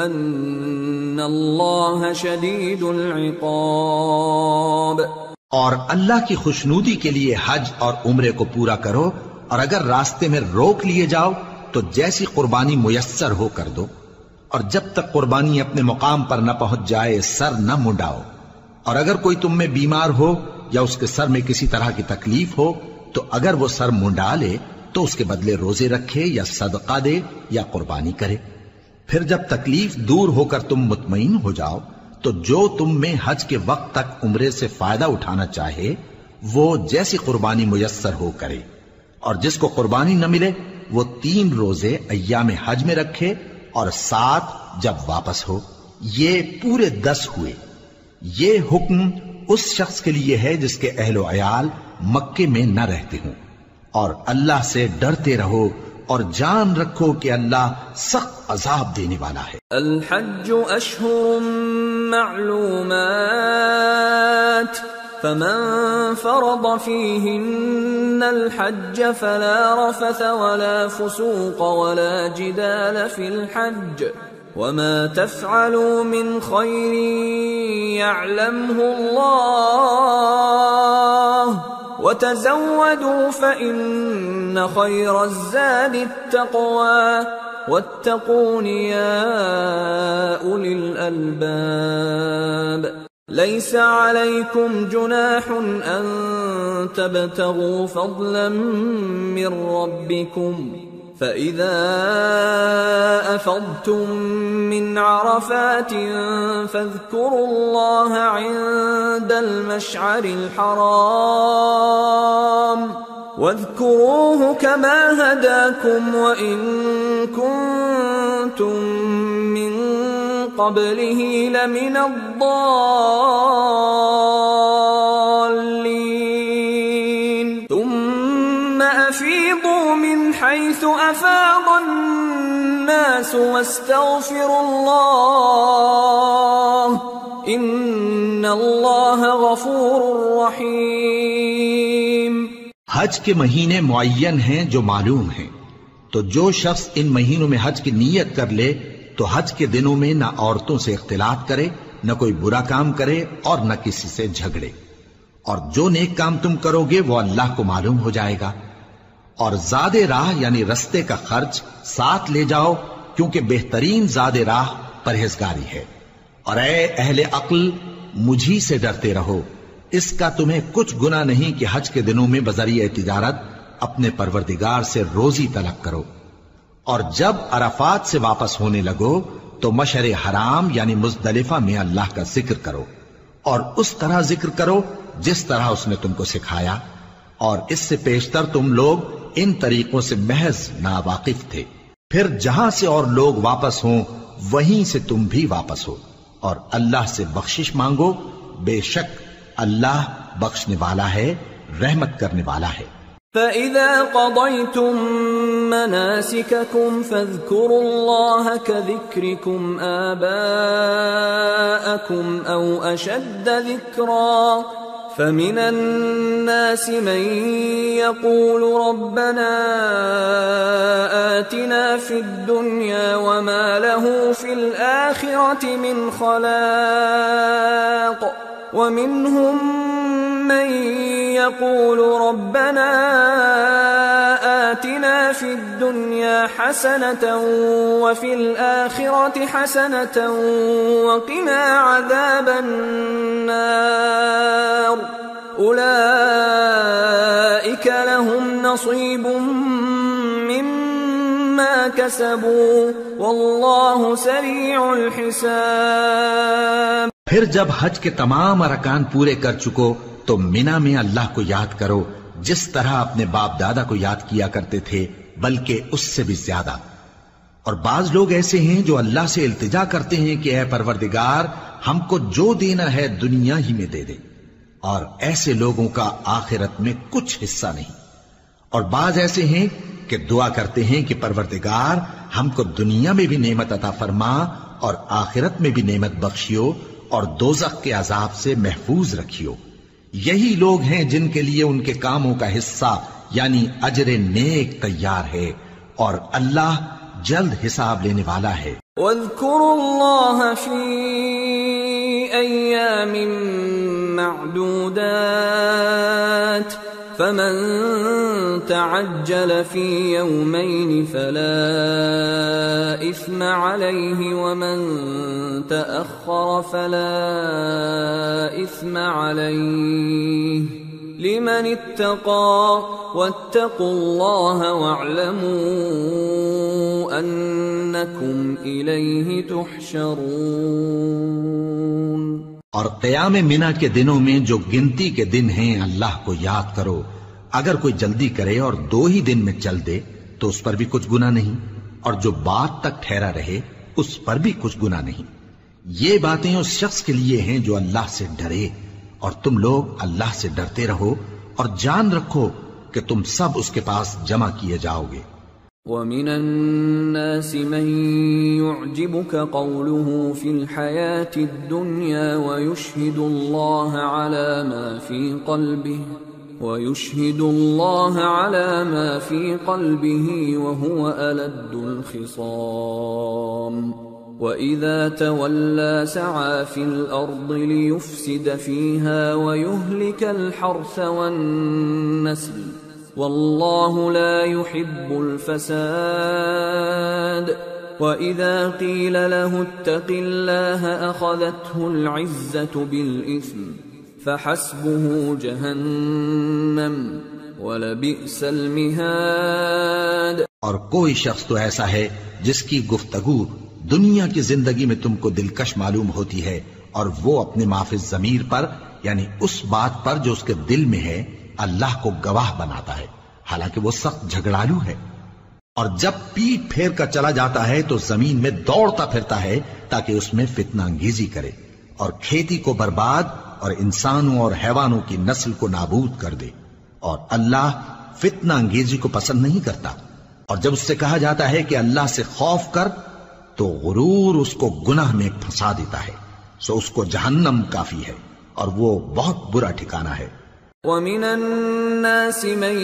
أن الله شديد العقاب۔ اور اللہ کی خوشنودی کے لیے حج اور عمرے کو پورا کرو، اور اگر راستے میں روک لیے جاؤ تو جیسی قربانی میسر ہو کر دو، اور جب تک قربانی اپنے مقام پر نہ پہنچ جائے سر نہ منڈاؤ، اور اگر کوئی تم میں بیمار ہو یا اس کے سر میں کسی طرح کی تکلیف ہو تو اگر وہ سر منڈا لے تو اس کے بدلے روزے رکھے یا صدقہ دے یا قربانی کرے۔ پھر جب تکلیف دور ہو کر تم مطمئن ہو جاؤ تو جو تم میں حج کے وقت تک عمرے سے فائدہ اٹھانا چاہے وہ جیسی قربانی میسر ہو کرے، اور جس کو قربانی نہ ملے وہ 3 روزے ایام حج میں رکھے اور 7 جب واپس ہو، یہ پورے 10 ہوئے۔ یہ حکم اس شخص کے لیے ہے جس کے اہل و عیال مکے میں نہ رہتے ہوں، اور اللہ سے ڈرتے رہو اور جان رکھو کہ اللہ سخت عذاب دینے والا ہے۔ الحج اشہر معلومات فمن فرض فيهن الحج فلا رفث ولا فسوق ولا جدال في الحج وما تفعلوا من خير يعلمه الله وتزودوا فإن خير الزاد التقوى واتقون يا أولي الألباب۔ ليس عليكم جناح أن تبتغوا فضلا من ربكم فإذا أفضتم من عرفات فاذكروا الله عند المشعر الحرام واذكروه كما هداكم وإن كنتم من قبله لمن الضالين ثم أفيضوا من حيث أفاض الناس واستغفروا الله إن الله غفور رحيم۔ حج کے مہینے معین ہیں جو معلوم ہیں، تو جو شخص ان مہینوں میں حج کی نیت کر لے تو حج کے دنوں میں نہ عورتوں سے اختلاط کرے، نہ کوئی برا کام کرے اور نہ کسی سے جھگڑے، اور جو نیک کام تم کرو گے وہ اللہ کو معلوم ہو جائے گا۔ اور زاد راہ یعنی رستے کا خرچ ساتھ لے جاؤ، کیونکہ بہترین زاد راہ پرہیزگاری ہے۔ اور اے اہل عقل، مجھی سے ڈرتے رہو، اس کا تمہیں کچھ گناہ نہیں کہ حج کے دنوں میں بذریعہ تجارت اپنے پروردگار سے روزی طلب کرو، اور جب عرفات سے واپس ہونے لگو تو مشعر حرام یعنی مزدلفہ میں اللہ کا ذکر کرو، اور اس طرح ذکر کرو جس طرح اس نے تم کو سکھایا، اور اس سے پیشتر تم لوگ ان طریقوں سے محض ناواقف تھے۔ پھر جہاں سے اور لوگ واپس ہوں وہیں سے تم بھی واپس ہو، اور اللہ سے بخشش مانگو، بے شک اللہ بخشنے والا ہے، رحمت کرنے والا ہے۔ فَإِذَا قَضَيْتُم مَّنَاسِكَكُمْ فَاذْكُرُوا اللَّهَ كَذِكْرِكُمْ آبَاءَكُمْ أَوْ أَشَدَّ ذِكْرًا فَمِنَ النَّاسِ مَن يَقُولُ رَبَّنَا آتِنَا فِي الدُّنْيَا وَمَا لَهُ فِي الْآخِرَةِ مِنْ خَلَاقٍ وَمِنْهُم مَّن يَقُولُ رَبَّنَا آتِنَا فِي الدُّنْيَا حَسَنَةً وَفِي الْآخِرَةِ حَسَنَةً وَقِنَا عَذَابَ النَّارِ أولئك لهم نصيب مما كسبوا والله سريع الحساب۔ پھر جب حج کے تمام ارکان پورے کر چکو تو مینا میں اللہ کو یاد کرو جس طرح اپنے باپ دادا کو یاد کیا کرتے تھے، بلکہ اس سے بھی زیادہ۔ اور بعض لوگ ایسے ہیں جو اللہ سے التجا کرتے ہیں کہ اے پروردگار ہم کو جو دینا ہے دنیا ہی میں دے دے، اور ایسے لوگوں کا آخرت میں کچھ حصہ نہیں۔ اور بعض ایسے ہیں کہ دعا کرتے ہیں کہ پروردگار ہم کو دنیا میں بھی نعمت عطا فرما اور آخرت میں بھی نعمت بخشیو اور دوزخ کے عذاب سے محفوظ رکھیو۔ یہی لوگ ہیں جن کے لیے ان کے کاموں کا حصہ یعنی اجر نیک تیار ہے، اور اللہ جلد حساب لینے والا ہے۔ واذکروا اللہ فی ایام معدودات فمن تعجل في يومين فلا إثم عليه ومن تأخر فلا إثم عليه لمن اتقى واتقوا الله واعلموا أنكم إليه تحشرون۔ اور قیام منا کے دنوں میں جو گنتی کے دن ہیں اللہ کو یاد کرو۔ اگر کوئی جلدی کرے اور 2 ہی دن میں چل دے تو اس پر بھی کچھ گناہ نہیں، اور جو بات تک ٹھہرا رہے اس پر بھی کچھ گناہ نہیں۔ یہ باتیں اس شخص کے لیے ہیں جو اللہ سے ڈرے، اور تم لوگ اللہ سے ڈرتے رہو اور جان رکھو کہ تم سب اس کے پاس جمع کیے جاؤ گے۔ وَمِنَ النَّاسِ مَن يُعْجِبُكَ قَوْلُهُ فِي الْحَيَاةِ الدُّنْيَا وَيُشْهِدُ اللَّهَ عَلَى مَا فِي قَلْبِهِ وَهُوَ أَلَدُّ الْخِصَامِ وَإِذَا تَوَلَّى سَعَى فِي الْأَرْضِ لِيُفْسِدَ فِيهَا وَيُهْلِكَ الْحَرْثَ وَالنَّسْلَ وَاللَّهُ لَا يُحِبُّ الْفَسَادَ وَإِذَا قِيلَ لَهُ اتَّقِ اللَّهَ أَخَذَتْهُ الْعِزَّةُ بِالْإِثْمِ فَحَسْبُهُ جَهَنَّمُ وَلَبِئْسَ الْمِهَادُ۔ اور کوئی شخص تو ایسا ہے جس کی گفتگو دنیا کی زندگی میں تم کو دلکش معلوم ہوتی ہے، اور وہ اپنے معافی ضمیر پر یعنی اس بات پر جو اس کے دل میں ہے اللہ کو گواہ بناتا ہے، حالانکہ وہ سخت جھگڑالو ہے۔ اور جب پیٹ پھیر کر چلا جاتا ہے تو زمین میں دوڑتا پھرتا ہے تاکہ اس میں فتنہ انگیزی کرے اور کھیتی کو برباد اور انسانوں اور حیوانوں کی نسل کو نابود کر دے، اور اللہ فتنہ انگیزی کو پسند نہیں کرتا۔ اور جب اس سے کہا جاتا ہے کہ اللہ سے خوف کر تو غرور اس کو گناہ میں پھنسا دیتا ہے، سو اس کو جہنم کافی ہے اور وہ بہت برا ٹھکانہ ہے۔ وَمِنَ النَّاسِ مَن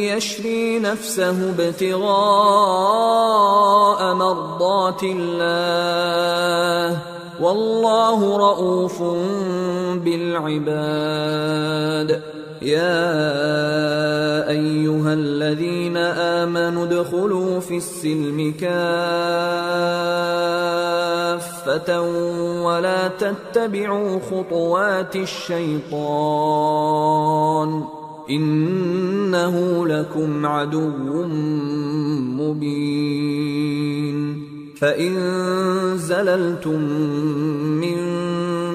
يَشْرِي نَفْسَهُ ابْتِغَاءَ مَرْضَاتِ اللَّهِ وَاللَّهُ رَءُوفٌ بِالْعِبَادِ۔ يَا أَيُّهَا الَّذِينَ آمَنُوا ادْخُلُوا فِي السِّلْمِ كَافَّةً وَلَا تَتَّبِعُوا خُطُوَاتِ الشَّيْطَانِ إِنَّهُ لَكُمْ عَدُوٌّ مُّبِينٌ۔ فَإِن زَلَلْتُم مِّن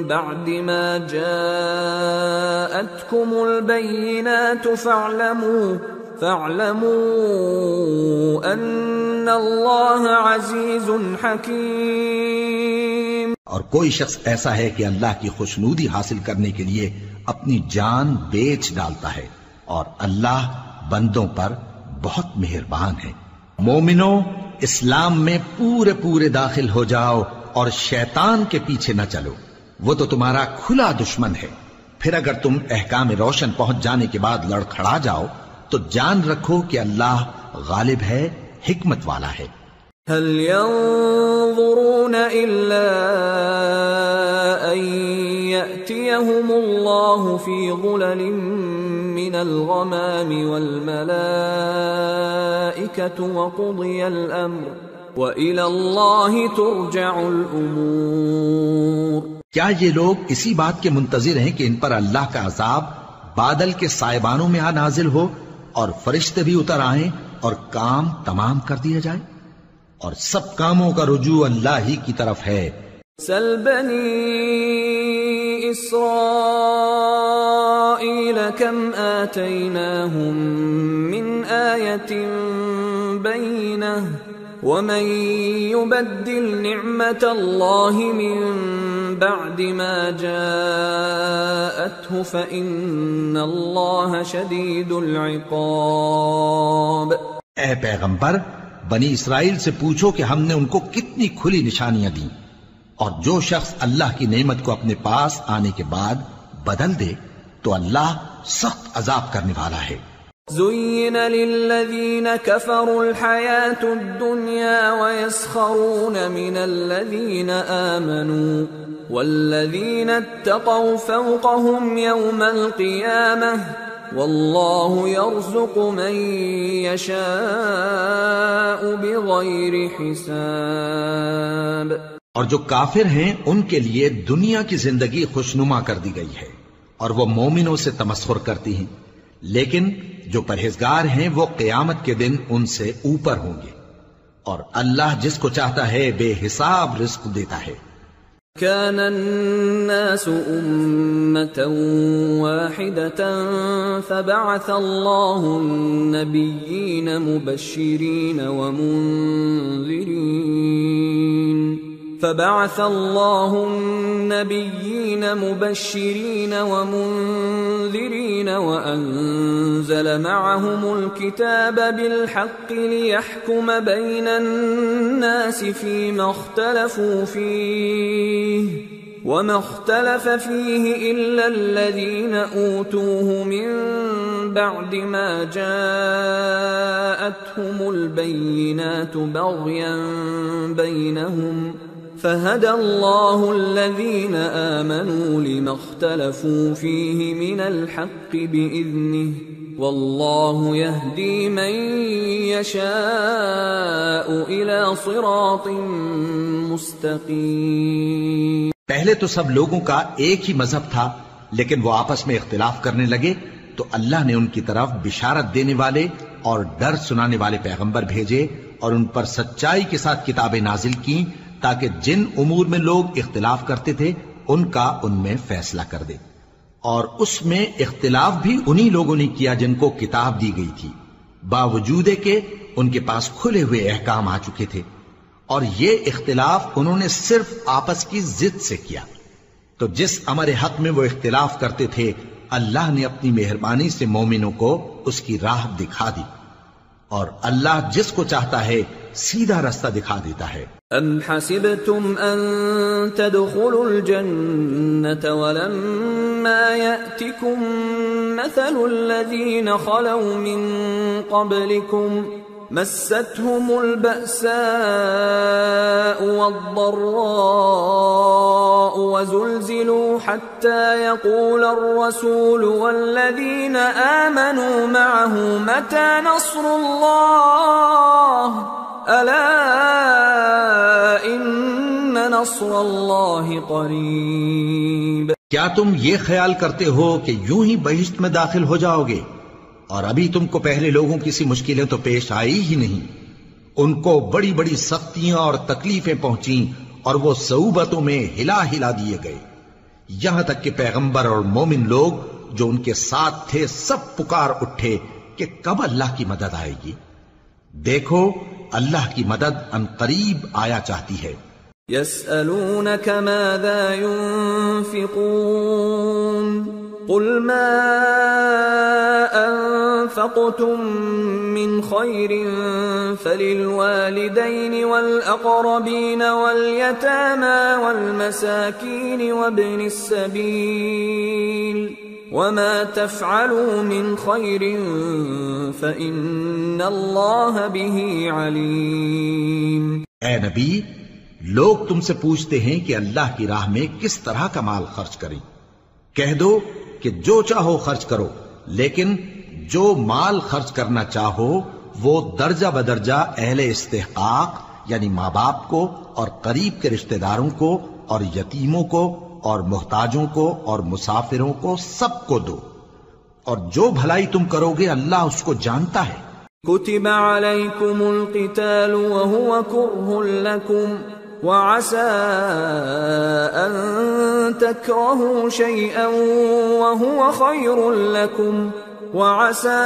بَعْدِ مَا جَاءَتْكُمُ الْبَيِّنَاتُ فَاعْلَمُوا أَنَّ اللَّهَ عَزِيزٌ حَكِيمٌ۔ اور کوئی شخص ایسا ہے کہ اللہ کی خوشنودی حاصل کرنے کے لیے اپنی جان بیچ ڈالتا ہے، اور اللہ بندوں پر بہت مہربان ہے۔ مومنو، اسلام میں پورے پورے داخل ہو جاؤ اور شیطان کے پیچھے نہ چلو، وہ تو تمہارا کھلا دشمن ہے۔ پھر اگر تم احکام روشن پہنچ جانے کے بعد لڑکھڑا جاؤ تو جان رکھو کہ اللہ غالب ہے، حکمت والا ہے۔ هل ينظرون إلا أن يأتيهم الله في ظلل من الغمام والملائكة وقضي الأمر وإلى الله ترجع الأمور۔ کیا یہ لوگ اسی بات کے منتظر ہیں کہ ان پر اللہ کا عذاب بادل کے سائبانوں میں نازل ہو اور فرشتے بھی اتر آئیں اور کام تمام کر دیا جائے، اور سب کاموں کا رجوع اللہ ہی کی طرف ہے۔ سل بنی اسرائیل کم آتیناہم من آیت بینہ ومن يبدل نعمت اللہ من بعد ما جاءته فإن اللہ شدید العقاب۔ اے پیغمبر، بنی اسرائیل سے پوچھو کہ ہم نے ان کو کتنی کھلی نشانیاں دیں، اور جو شخص اللہ کی نعمت کو اپنے پاس آنے کے بعد بدل دے تو اللہ سخت عذاب کرنے والا ہے۔ زين للذين كفروا الحياة الدنيا ويسخرون من الذين آمنوا والذين اتقوا فوقهم يوم القيامة والله يرزق من يشاء بغير حساب۔ اور جو کافر ہیں ان کے لیے دنیا کی زندگی خوشنما کر دی گئی ہے اور وہ مومنوں سے تمسخر کرتی ہیں، لیکن جو پرہیزگار ہیں وہ قیامت کے دن ان سے اوپر ہوں گے، اور اللہ جس کو چاہتا ہے بے حساب رزق دیتا ہے۔ كان الناس أمة واحدة فبعث الله النبيين مبشرين ومنذرين وأنزل معهم الكتاب بالحق ليحكم بين الناس فيما اختلفوا فيه وما اختلف فيه إلا الذين أوتوه من بعد ما جاءتهم البينات بغيا بينهم فهدى الله الذين آمنوا لما اختلفوا فيه من الحق بإذنه والله يهدي من يشاء إلى صراط مستقيم۔ پہلے تو سب لوگوں کا ایک ہی مذہب تھا، لیکن وہ آپس میں اختلاف کرنے لگے تو اللہ نے ان کی طرف بشارت دینے والے اور ڈر سنانے والے پیغمبر بھیجے اور ان پر سچائی کے ساتھ کتابیں نازل کی تاکہ جن امور میں لوگ اختلاف کرتے تھے ان کا ان میں فیصلہ کر دے، اور اس میں اختلاف بھی انہی لوگوں نے کیا جن کو کتاب دی گئی تھی، باوجود کہ ان کے پاس کھلے ہوئے احکام آ چکے تھے، اور یہ اختلاف انہوں نے صرف آپس کی ضد سے کیا۔ تو جس امر حق میں وہ اختلاف کرتے تھے اللہ نے اپنی مہربانی سے مومنوں کو اس کی راہ دکھا دی، اور اللہ جس کو چاہتا ہے سیدھا رستہ دکھا دیتا ہے۔ ام حسبتم ان تدخلوا الجنة ولما يأتكم مثل الذين خلوا من قبلكم مستهم البأساء والضراء وزلزلوا حتى يقول الرسول والذين آمنوا معه متى نصر الله ألا إن نصر الله قريب۔ کیا تم یہ خیال کرتے ہو کہ یوں ہی بہشت میں داخل ہو جاؤ گے، اور ابھی تم کو پہلے لوگوں کی سی مشکلیں تو پیش آئی ہی نہیں، ان کو بڑی بڑی سختیاں اور تکلیفیں پہنچیں اور وہ صعوبتوں میں ہلا ہلا دیے گئے، یہاں تک کہ پیغمبر اور مومن لوگ جو ان کے ساتھ تھے سب پکار اٹھے کہ کب اللہ کی مدد آئے گی۔ دیکھو اللہ کی مدد ان قریب آیا چاہتی ہے۔ يسألونك ماذا ينفقون قل ما أنفقتم من خير فللوالدين والأقربين واليتامى والمساكين وابن السبيل وما تفعلوا من خير فإن الله به عليم۔ اے نبی، لوگ تم سے پوچھتے ہیں کہ اللہ کی راہ میں کس طرح کا مال خرچ کریں، کہہ دو کہ جو چاہو خرچ کرو، لیکن جو مال خرچ کرنا چاہو وہ درجہ بدرجہ اہل استحقاق یعنی ماں باپ کو اور قریب کے رشتہ داروں کو اور یتیموں کو اور محتاجوں کو اور مسافروں کو سب کو دو، اور جو بھلائی تم کرو گے اللہ اس کو جانتا ہے۔ كتب عليكم القتال وهو كره لكم وعسى أن تكرهوا شيئا وهو خير لكم وعسى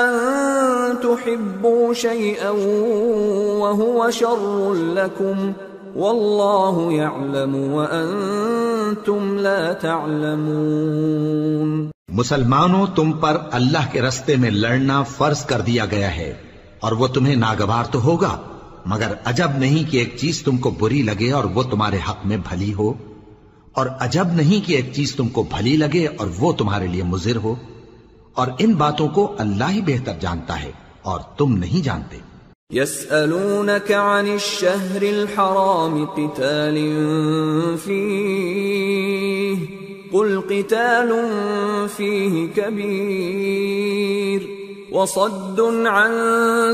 أن تحبوا شيئا وهو شر لكم والله يعلم وأنتم لا تعلمون۔ مسلمانوں، تم پر اللہ کے رستے میں لڑنا فرض کر دیا گیا ہے اور وہ تمہیں ناگوار تو ہوگا، مگر عجب نہیں کہ ایک چیز تم کو بری لگے اور وہ تمہارے حق میں بھلی ہو، اور عجب نہیں کہ ایک چیز تم کو بھلی لگے اور وہ تمہارے لیے مضر ہو، اور ان باتوں کو اللہ ہی بہتر جانتا ہے اور تم نہیں جانتے۔ يسألونك عن الشهر الحرام قتال فيه قل قتال فيه كبير وصد عن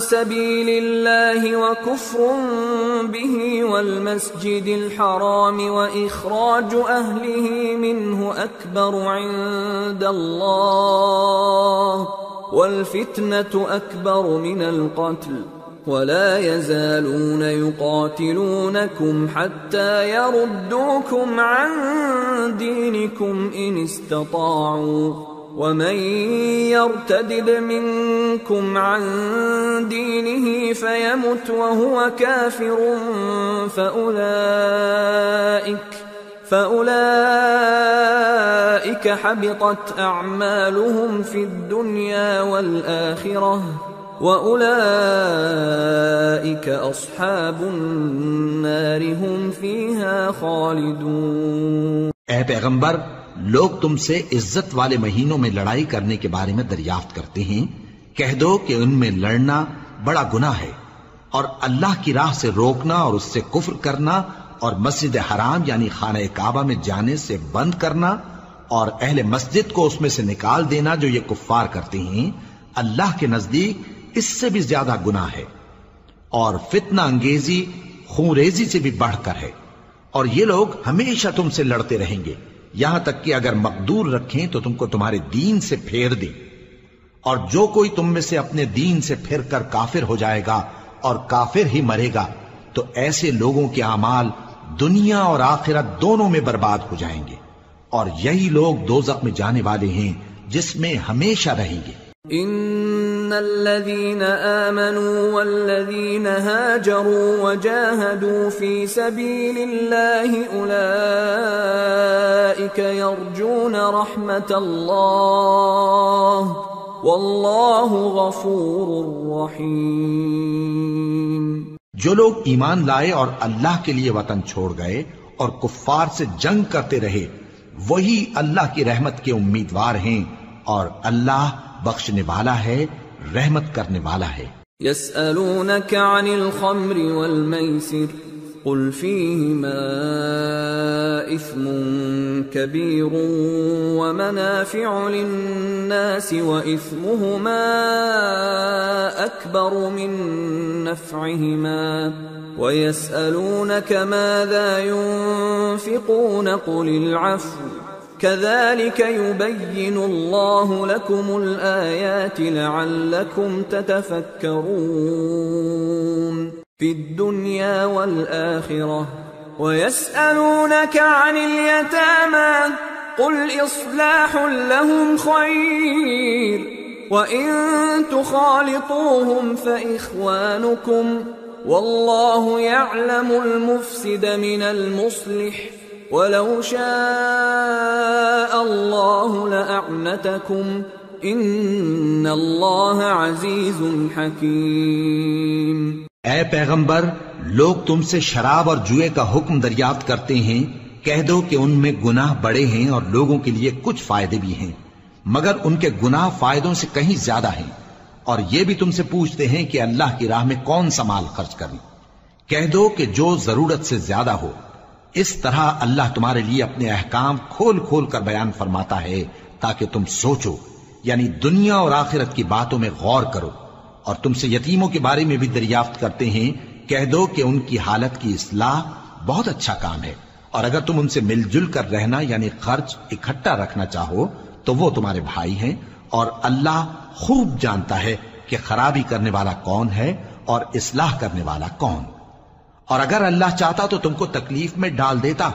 سبيل الله وكفر به والمسجد الحرام وإخراج أهله منه أكبر عند الله والفتنة أكبر من القتل ولا يزالون يقاتلونكم حتى يردوكم عن دينكم إن استطاعوا ومن يرتدد منكم عن دينه فيمت وهو كافر فأولئك حبطت أعمالهم في الدنيا والآخرة وَأُولَئِكَ أَصْحَابُ النَّارِ هُمْ فِيهَا خَالِدُونَ۔ اے پیغمبر، لوگ تم سے عزت والے مہینوں میں لڑائی کرنے کے بارے میں دریافت کرتے ہیں، کہہ دو کہ ان میں لڑنا بڑا گناہ ہے، اور اللہ کی راہ سے روکنا اور اس سے کفر کرنا اور مسجد حرام یعنی خانہ کعبہ میں جانے سے بند کرنا اور اہل مسجد کو اس میں سے نکال دینا جو یہ کفار کرتے ہیں، اللہ کے نزدیک اس سے بھی زیادہ گناہ ہے، اور فتنہ انگیزی خون ریزی سے بھی بڑھ کر ہے، اور یہ لوگ ہمیشہ تم سے لڑتے رہیں گے یہاں تک کہ اگر مقدور رکھیں تو تم کو تمہارے دین سے پھیر دیں، اور جو کوئی تم میں سے اپنے دین سے پھر کر کافر ہو جائے گا اور کافر ہی مرے گا تو ایسے لوگوں کے اعمال دنیا اور آخرت دونوں میں برباد ہو جائیں گے، اور یہی لوگ دوزخ میں جانے والے ہیں جس میں ہمیشہ رہیں گے۔ ان الذين آمنوا والذين هاجروا وجاهدوا في سبيل الله اولئك يرجون رحمة الله والله غفور رحيم۔ جو لوگ ایمان لائے اور اللہ کے لیے وطن چھوڑ گئے اور کفار سے جنگ کرتے رہے وہی اللہ کی رحمت کے امیدوار ہیں، اور اللہ بخشنے والا ہے، رحمت کرنے والا ہے۔ يسألونك عن الخمر والميسر قل فيهما إثم كبير ومنافع للناس وإثمهما أكبر من نفعهما ويسألونك ماذا ينفقون قل العفو كذلك يبين الله لكم الآيات لعلكم تتفكرون في الدنيا والآخرة ويسألونك عن اليتامى قل إصلاح لهم خير وإن تخالطوهم فإخوانكم والله يعلم المفسد من المصلح وَلَوْ شَاءَ اللَّهُ لَأَعْنَتَكُمْ إِنَّ اللَّهَ عَزِيزٌ حَكِيمٌ۔ اے پیغمبر، لوگ تم سے شراب اور جوئے کا حکم دریافت کرتے ہیں، کہہ دو کہ ان میں گناہ بڑے ہیں اور لوگوں کے لیے کچھ فائدے بھی ہیں، مگر ان کے گناہ فائدوں سے کہیں زیادہ ہیں، اور یہ بھی تم سے پوچھتے ہیں کہ اللہ کی راہ میں کون سا مال خرچ کریں، کہہ دو کہ جو ضرورت سے زیادہ ہو۔ اس طرح اللہ تمہارے لیے اپنے احکام کھول کھول کر بیان فرماتا ہے تاکہ تم سوچو، یعنی دنیا اور آخرت کی باتوں میں غور کرو۔ اور تم سے یتیموں کے بارے میں بھی دریافت کرتے ہیں، کہہ دو کہ ان کی حالت کی اصلاح بہت اچھا کام ہے، اور اگر تم ان سے مل جل کر رہنا یعنی خرچ اکٹھا رکھنا چاہو تو وہ تمہارے بھائی ہیں، اور اللہ خوب جانتا ہے کہ خرابی کرنے والا کون ہے اور اصلاح کرنے والا کون. اور اگر اللہ چاہتا تو تم کو تکلیف میں ڈال دیتا،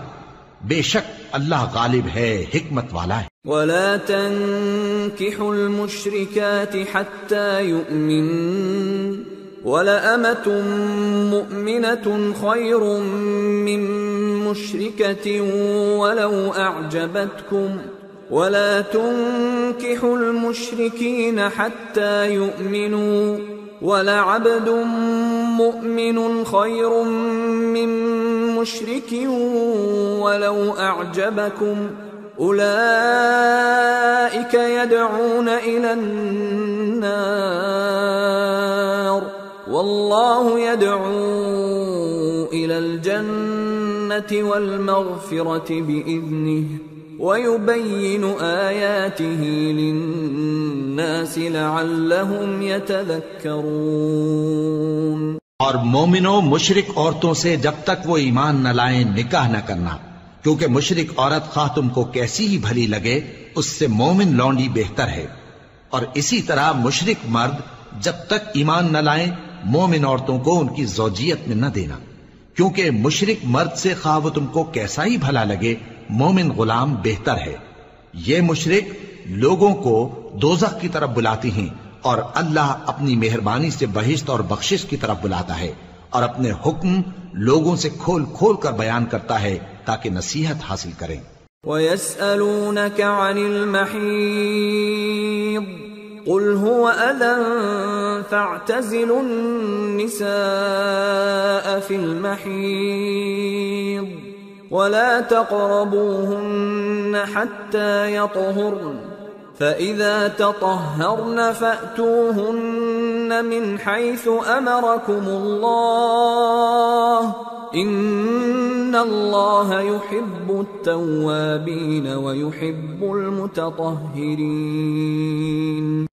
بے شک اللہ غالب ہے، حکمت والا ہے. ولا تنكحوا المشركات حتى يؤمن ولأمة مؤمنة خير من مشركة ولو أعجبتكم ولا تنكحوا المشركين حتى يؤمنوا ولعبد مؤمن خير من مشرك ولو أعجبكم أولئك يدعون إلى النار والله يدعو إلى الجنة والمغفرة بإذنه ويبين آياته للناس لعلهم يتذكرون. اور مومنوں مشرک عورتوں سے جب تک وہ ایمان نہ لائیں نکاح نہ کرنا، کیونکہ مشرک عورت خواہ تم کو کیسی ہی بھلی لگے اس سے مومن لونڈی بہتر ہے. اور اسی طرح مشرک مرد جب تک ایمان نہ لائیں مومن عورتوں کو ان کی زوجیت میں نہ دینا، کیونکہ مشرک مرد سے خواہ وہ تم کو کیسا ہی بھلا لگے مومن غلام بہتر ہے. یہ مشرک لوگوں کو دوزخ کی طرف بلاتی ہیں، اور اللہ اپنی مہربانی سے بہشت اور بخشش کی طرف بلاتا ہے، اور اپنے حکم لوگوں سے کھول کھول کر بیان کرتا ہے تاکہ نصیحت حاصل کریں. وَيَسْأَلُونَكَ عَنِ الْمَحِيضِ قُلْ هُوَ أَذًى فَاعْتَزِلُوا النِّسَاءَ فِي الْمَحِيضِ وَلَا تَقْرَبُوهُنَّ حَتَّى يَطْهُرْنَ فَإِذَا تَطَهَّرْنَ فَأْتُوهُنَّ مِنْ حَيْثُ أَمَرَكُمُ اللَّهُ إِنَّ اللَّهَ يُحِبُّ التَّوَّابِينَ وَيُحِبُّ الْمُتَطَهِّرِينَ.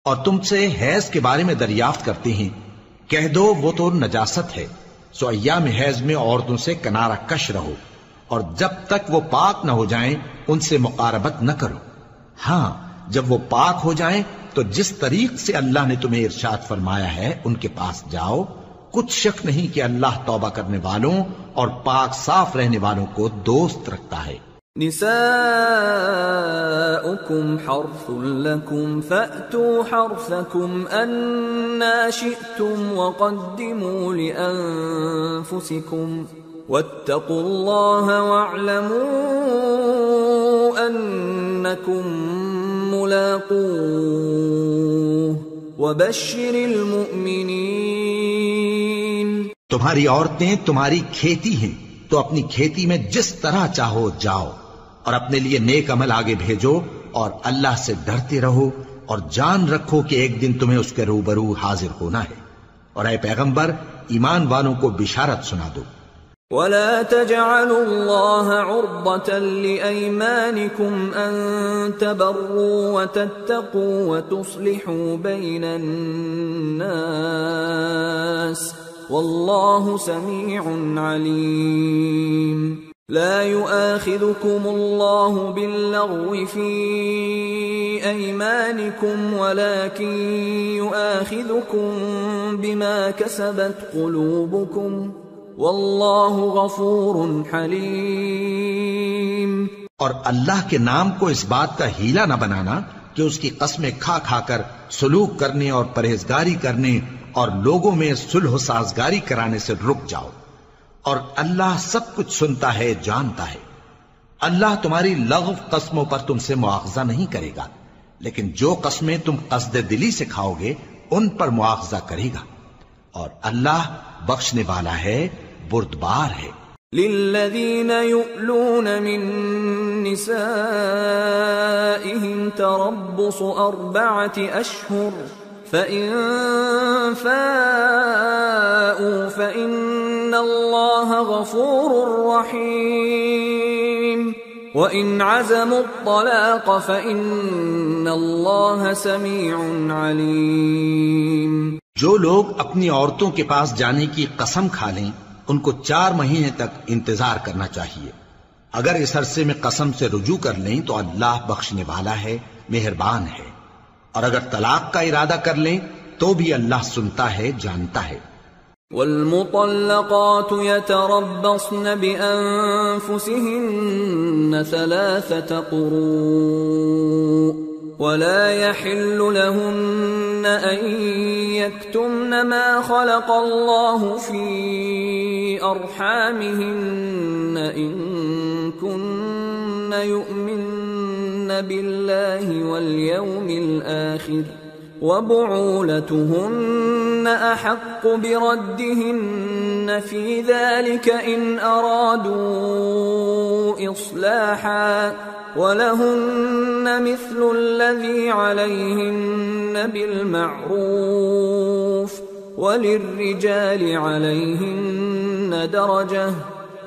اور تم سے حیض کے بارے میں دریافت کرتے ہیں، کہہ دو وہ تو نجاست ہے، سو ایام حیض میں عورتوں سے کنارہ کش رہو، اور جب تک وہ پاک نہ ہو جائیں ان سے مقاربت نہ کرو. ہاں جب وہ پاک ہو جائیں تو جس طریق سے اللہ نے تمہیں ارشاد فرمایا ہے ان کے پاس جاؤ. کچھ شک نہیں کہ اللہ توبہ کرنے والوں اور پاک صاف رہنے والوں کو دوست رکھتا ہے. نساؤكم حرث لكم فأتوا حرثكم أنا شئتم وقدموا لأنفسكم واتقوا الله واعلموا أنكم ملاقوه وبشر المؤمنين. تمہاری عورتیں تمہاری کھیتی ہیں تو اپنی کھیتی میں جس طرح چاہو جاؤ، اور اپنے لیے نیک عمل آگے بھیجو، اور اللہ سے ڈرتے رہو، اور جان رکھو کہ ایک دن تمہیں اس کے روبرو حاضر ہونا ہے. اور اے پیغمبر ایمان والوں کو بشارت سنا دو. وَلَا تَجْعَلُوا اللَّهَ عُرْضَةً لِأَيْمَانِكُمْ أَن تَبَرُّوا وَتَتَّقُوا وَتُصْلِحُوا بَيْنَ النَّاسِ وَاللَّهُ سَمِيعٌ عَلِيمٌ. لا يؤاخذكم الله باللغو في أيمانكم ولكن يؤاخذكم بما كسبت قلوبكم واللہ غفور حلیم. اور اللہ کے نام کو اس بات کا ہیلا نہ بنانا کہ اس کی قسمیں کھا کھا کر سلوک کرنے اور پرہیزگاری کرنے اور لوگوں میں صلح و سازگاری کرانے سے رک جاؤ. اور اللہ سب کچھ سنتا ہے، جانتا ہے. اللہ تمہاری لغو قسموں پر تم سے مواخذہ نہیں کرے گا، لیکن جو قسمیں تم قصد دلی سے کھاؤ گے ان پر مواخذہ کرے گا. اور اللہ بخشنے والا ہے، بردبار ہے. للذین یؤلون من نسائهم تربص 4 اشہر فَإِن فَاءُوا فَإِنَّ اللَّهَ غَفُورٌ رَّحِيمٌ وَإِنْ عَزَمُوا الطَّلَاقَ فَإِنَّ اللَّهَ سَمِيعٌ عَلِيمٌ. جو لوگ اپنی عورتوں کے پاس جانے کی قسم کھا لیں ان کو 4 مہینے تک انتظار کرنا چاہیے. اگر اس عرصے میں قسم سے رجوع کر لیں تو اللہ بخشنے والا ہے، مہربان ہے. اور اگر طلاق کا ارادہ کر لیں تو بھی اللہ سنتا ہے، جانتا ہے. والمطلقات يتربصن بأنفسهن 3 قروء ولا يحل لهن أن يكتمن ما خلق الله في أرحامهن إن كن يؤمن بالله واليوم الآخر وبعولتهن أحق بردهن في ذلك إن أرادوا إصلاحا ولهن مثل الذي عليهن بالمعروف وللرجال عليهن درجة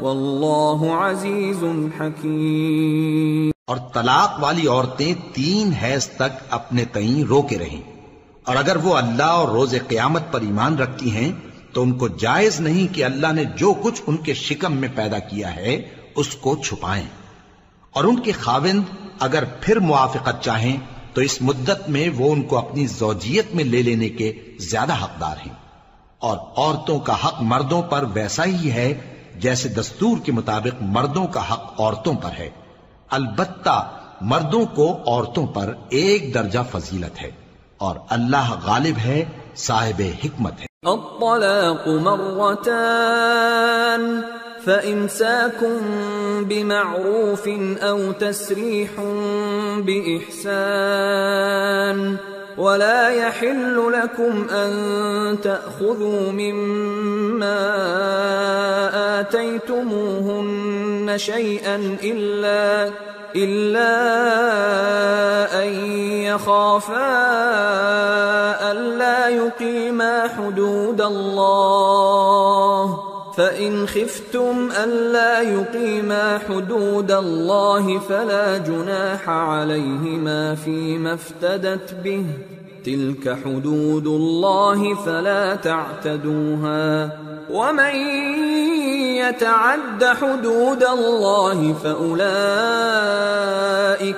والله عزيز حكيم. اور طلاق والی عورتیں 3 حیض تک اپنے تئیں روکے رہیں، اور اگر وہ اللہ اور روز قیامت پر ایمان رکھتی ہیں تو ان کو جائز نہیں کہ اللہ نے جو کچھ ان کے شکم میں پیدا کیا ہے اس کو چھپائیں. اور ان کے خاوند اگر پھر موافقت چاہیں تو اس مدت میں وہ ان کو اپنی زوجیت میں لے لینے کے زیادہ حقدار ہیں. اور عورتوں کا حق مردوں پر ویسا ہی ہے جیسے دستور کے مطابق مردوں کا حق عورتوں پر ہے، البتہ مردوں کو عورتوں پر 1 درجہ فضیلت ہے، اور اللہ غالب ہے، صاحب حکمت ہے. الطلاق مرتان فإمساك بمعروف أو تسريح بإحسان ولا يحل لكم أن تأخذوا مما آتيتموهن شيئا إلا أن يخافا ألا يقيما حدود الله فإن خفتم ألا يقيما حدود الله فلا جناح عليهما فيما افتدت به تلك حدود الله فلا تعتدوها ومن يتعد حدود الله فأولئك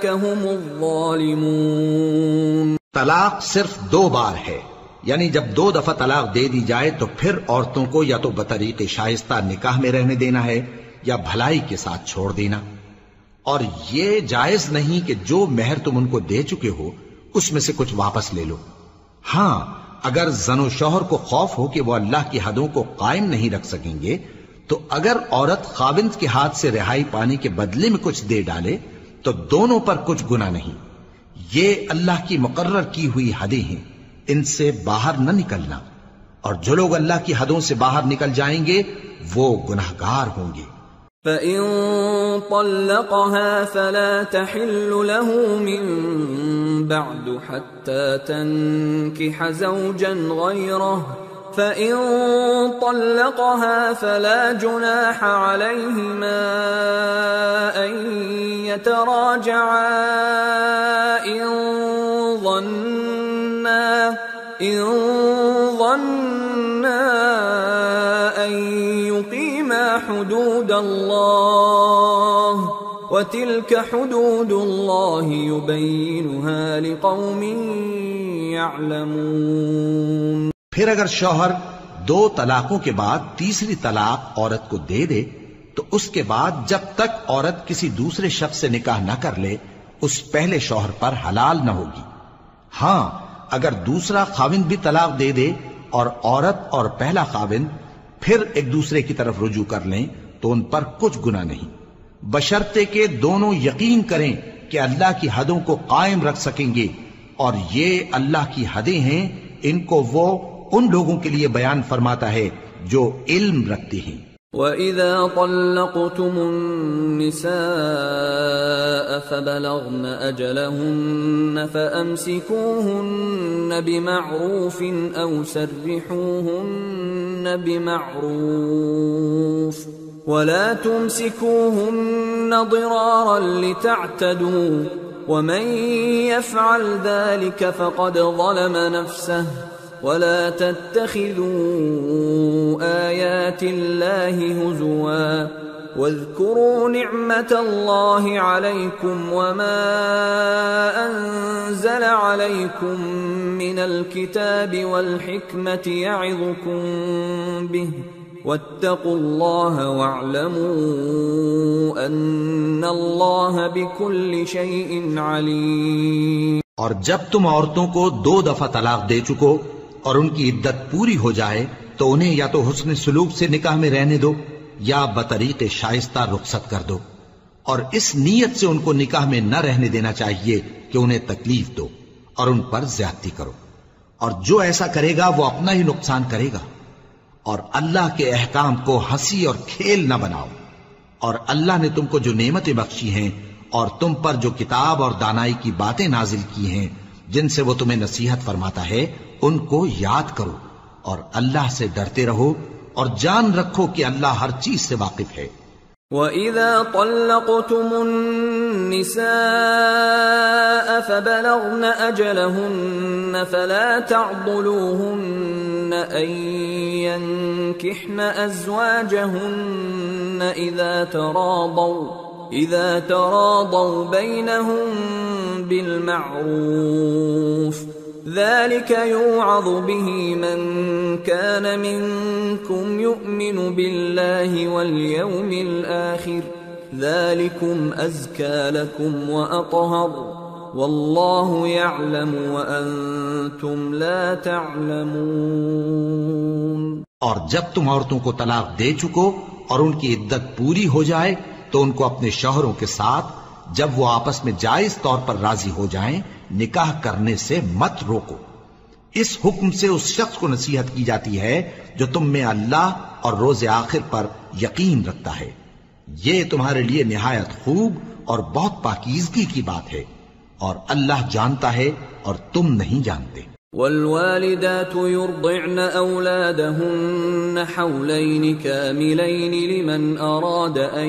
هم الظالمون. طلاق صرف 2 بار ہے، یعنی جب 2 دفعہ طلاق دے دی جائے تو پھر عورتوں کو یا تو بطریق شائستہ نکاح میں رہنے دینا ہے یا بھلائی کے ساتھ چھوڑ دینا. اور یہ جائز نہیں کہ جو مہر تم ان کو دے چکے ہو اس میں سے کچھ واپس لے لو. ہاں اگر زن و شوہر کو خوف ہو کہ وہ اللہ کی حدوں کو قائم نہیں رکھ سکیں گے تو اگر عورت خاوند کے ہاتھ سے رہائی پانے کے بدلے میں کچھ دے ڈالے تو دونوں پر کچھ گناہ نہیں. یہ اللہ کی مقرر کی ہوئی حدیں ہیں، ان سے باہر نہ نکلنا، اور جو لوگ اللہ کی حدوں سے باہر نکل جائیں گے وہ گناہگار ہوں گے. فَإِن طَلَّقَهَا فَلَا تَحِلُّ لَهُ مِن بَعْدُ حَتَّى تَنكِحَ زَوْجًا غَيْرَهُ فَإِن طَلَّقَهَا فَلَا جُنَاحَ عَلَيْهِمَا أَن يَتَرَاجَعَا إِن ظَنَّا أن يقيما حدود الله وتلك حدود الله يبينها لقوم يعلمون. پھر اگر شوہر 2 طلاقوں کے بعد تیسری طلاق عورت کو دے دے تو اس کے بعد جب تک عورت کسی دوسرے شخص سے نکاح نہ کر لے اس پہلے شوہر پر حلال نہ ہوگی. ہاں اگر دوسرا خاوند بھی طلاق دے دے اور عورت اور پہلا خاوند پھر ایک دوسرے کی طرف رجوع کر لیں تو ان پر کچھ گناہ نہیں، بشرطے کہ دونوں یقین کریں کہ اللہ کی حدوں کو قائم رکھ سکیں گے، اور یہ اللہ کی حدیں ہیں، ان کو وہ ان لوگوں کے لیے بیان فرماتا ہے جو علم رکھتے ہیں. وَإِذَا طَلَّقْتُمُ النِّسَاءَ فَبَلَغْنَ أَجَلَهُنَّ فَأَمْسِكُوهُنَّ بِمَعْرُوفٍ أَوْ سَرِّحُوهُنَّ بِمَعْرُوفٍ وَلَا تُمْسِكُوهُنَّ ضِرَارًا لِتَعْتَدُوا وَمَن يَفْعَلْ ذَلِكَ فَقَدْ ظَلَمَ نَفْسَهُ وَلَا تَتَّخِذُوا آيَاتِ اللَّهِ هُزُوًا واذكروا نعمة الله عليكم وما أنزل عليكم من الكتاب والحكمة يعظكم به واتقوا الله واعلموا أن الله بكل شيء عليم. اور جب تم عورتوں کو 2 دفعہ طلاق دے چکو اور ان کی عدت پوری ہو جائے تو انہیں یا تو حسن سلوک سے نکاح میں رہنے دو یا بطریق شائستہ رخصت کر دو، اور اس نیت سے ان کو نکاح میں نہ رہنے دینا چاہیے کہ انہیں تکلیف دو اور ان پر زیادتی کرو، اور جو ایسا کرے گا وہ اپنا ہی نقصان کرے گا. اور اللہ کے احکام کو ہنسی اور کھیل نہ بناؤ، اور اللہ نے تم کو جو نعمتیں بخشی ہیں اور تم پر جو کتاب اور دانائی کی باتیں نازل کی ہیں جن سے وہ تمہیں نصیحت فرماتا ہے ان کو یاد کرو، اور اللہ سے ڈرتے رہو اور جان رکھو کہ اللہ ہر چیز سے واقف ہے. وَإِذَا طَلَّقْتُمُ النِّسَاءَ فَبَلَغْنَ أَجَلَهُنَّ فَلَا تَعْضُلُوهُنَّ أَن يَنكِحْنَ أَزْوَاجَهُنَّ إِذَا تَرَاضَوْا بَيْنَهُم بِالْمَعْرُوفِ ذلك يوعظ به من كان منكم يؤمن بالله واليوم الآخر ذلكم أزكى لكم وأطهر والله يعلم وأنتم لا تعلمون. اور جب تم عورتوں کو طلاق دے چکو اور ان کی عدت پوری ہو جائے تو ان کو اپنے شوہروں کے ساتھ جب وہ آپس میں جائز طور پر راضی ہو جائیں نکاح کرنے سے مت روکو. اس حکم سے اس شخص کو نصیحت کی جاتی ہے جو تم میں اللہ اور روز آخر پر یقین رکھتا ہے. یہ تمہارے لیے نہایت خوب اور بہت پاکیزگی کی بات ہے، اور اللہ جانتا ہے اور تم نہیں جانتے. والوالدات يرضعن أولادهن حولين كاملين لمن أراد أن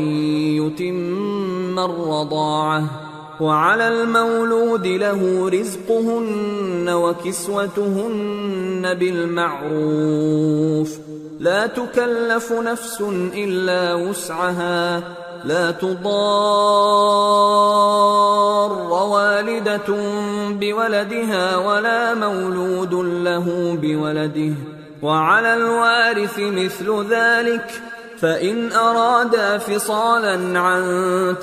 يتم الرضاعة وعلى المولود له رزقهن وكسوتهن بالمعروف لا تكلف نفس إلا وسعها لا تضار والدة بولدها ولا مولود له بولده وعلى الوارث مثل ذلك فإن أرادا فصالا عن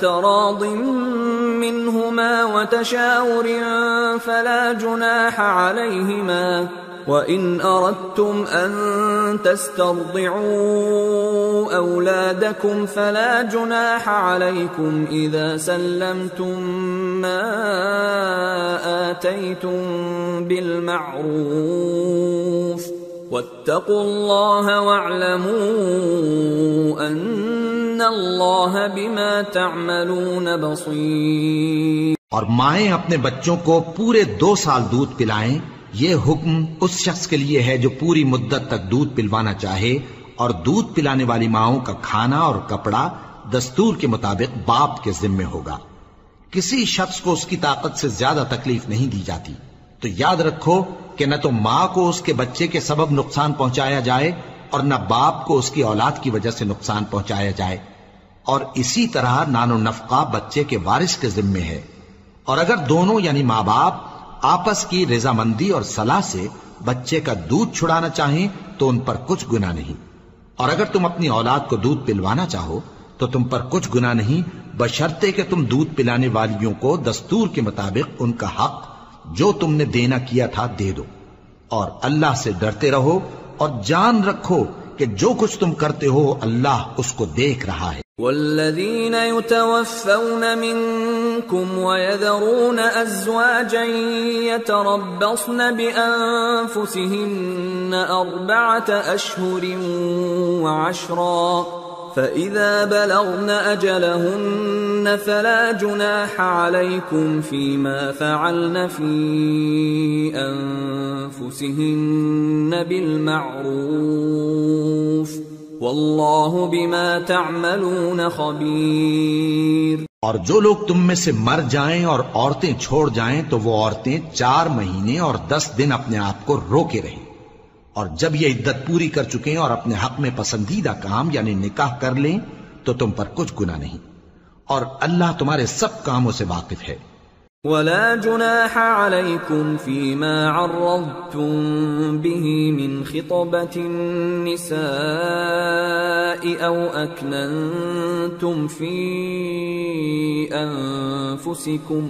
تراض منهما وتشاور فلا جناح عليهما وإن أردتم أن تسترضعوا أولادكم فلا جناح عليكم إذا سلمتم ما آتيتم بالمعروف واتقوا الله واعلموا أن الله بما تعملون بصير. اور مائیں اپنے بچوں کو پورے 2 سال دودھ پلائیں، یہ حکم اس شخص کے لیے ہے جو پوری مدت تک دودھ پلوانا چاہے، اور دودھ پلانے والی ماؤں کا کھانا اور کپڑا دستور کے مطابق باپ کے ذمے ہوگا. کسی شخص کو اس کی طاقت سے زیادہ تکلیف نہیں دی جاتی. تو یاد رکھو کہ نہ تو ماں کو اس کے بچے کے سبب نقصان پہنچایا جائے اور نہ باپ کو اس کی اولاد کی وجہ سے نقصان پہنچایا جائے، اور اسی طرح نان و نفقہ بچے کے وارث کے ذمے ہے. اور اگر دونوں یعنی ماں باپ آپس کی رضامندی اور صلاح سے بچے کا دودھ چھڑانا چاہیں تو ان پر کچھ گناہ نہیں، اور اگر تم اپنی اولاد کو دودھ پلوانا چاہو تو تم پر کچھ گناہ نہیں، بشرطے کہ تم دودھ پلانے والیوں کو دستور کے مطابق ان کا حق جو تم نے دینا کیا تھا دے دو. اور اللہ سے ڈرتے رہو اور جان رکھو کہ جو کچھ تم کرتے ہو اللہ اس کو دیکھ رہا ہے. والذین یتوفون منکم ویذرون ازواجا یتربصن بانفسهن 4 اشہر وعشرا فإذا بلغن أجلهن فلا جناح عليكم فيما فعلن في أنفسهن بالمعروف والله بما تعملون خبير. اور جو لوگ تم میں سے مر جائیں اور عورتیں چھوڑ جائیں تو وہ عورتیں 4 مہینے اور 10 دن اپنے آپ کو روکے رہیں، اور جب یہ عدت پوری کر چکیں اور اپنے حق میں پسندیدہ کام یعنی نکاح کر لیں تو تم پر کچھ گناہ نہیں، اور اللہ تمہارے سب کاموں سے واقف ہے۔ ولا جناح عليكم فيما عرضتم به من خطبة النساء أو أكننتم في أنفسكم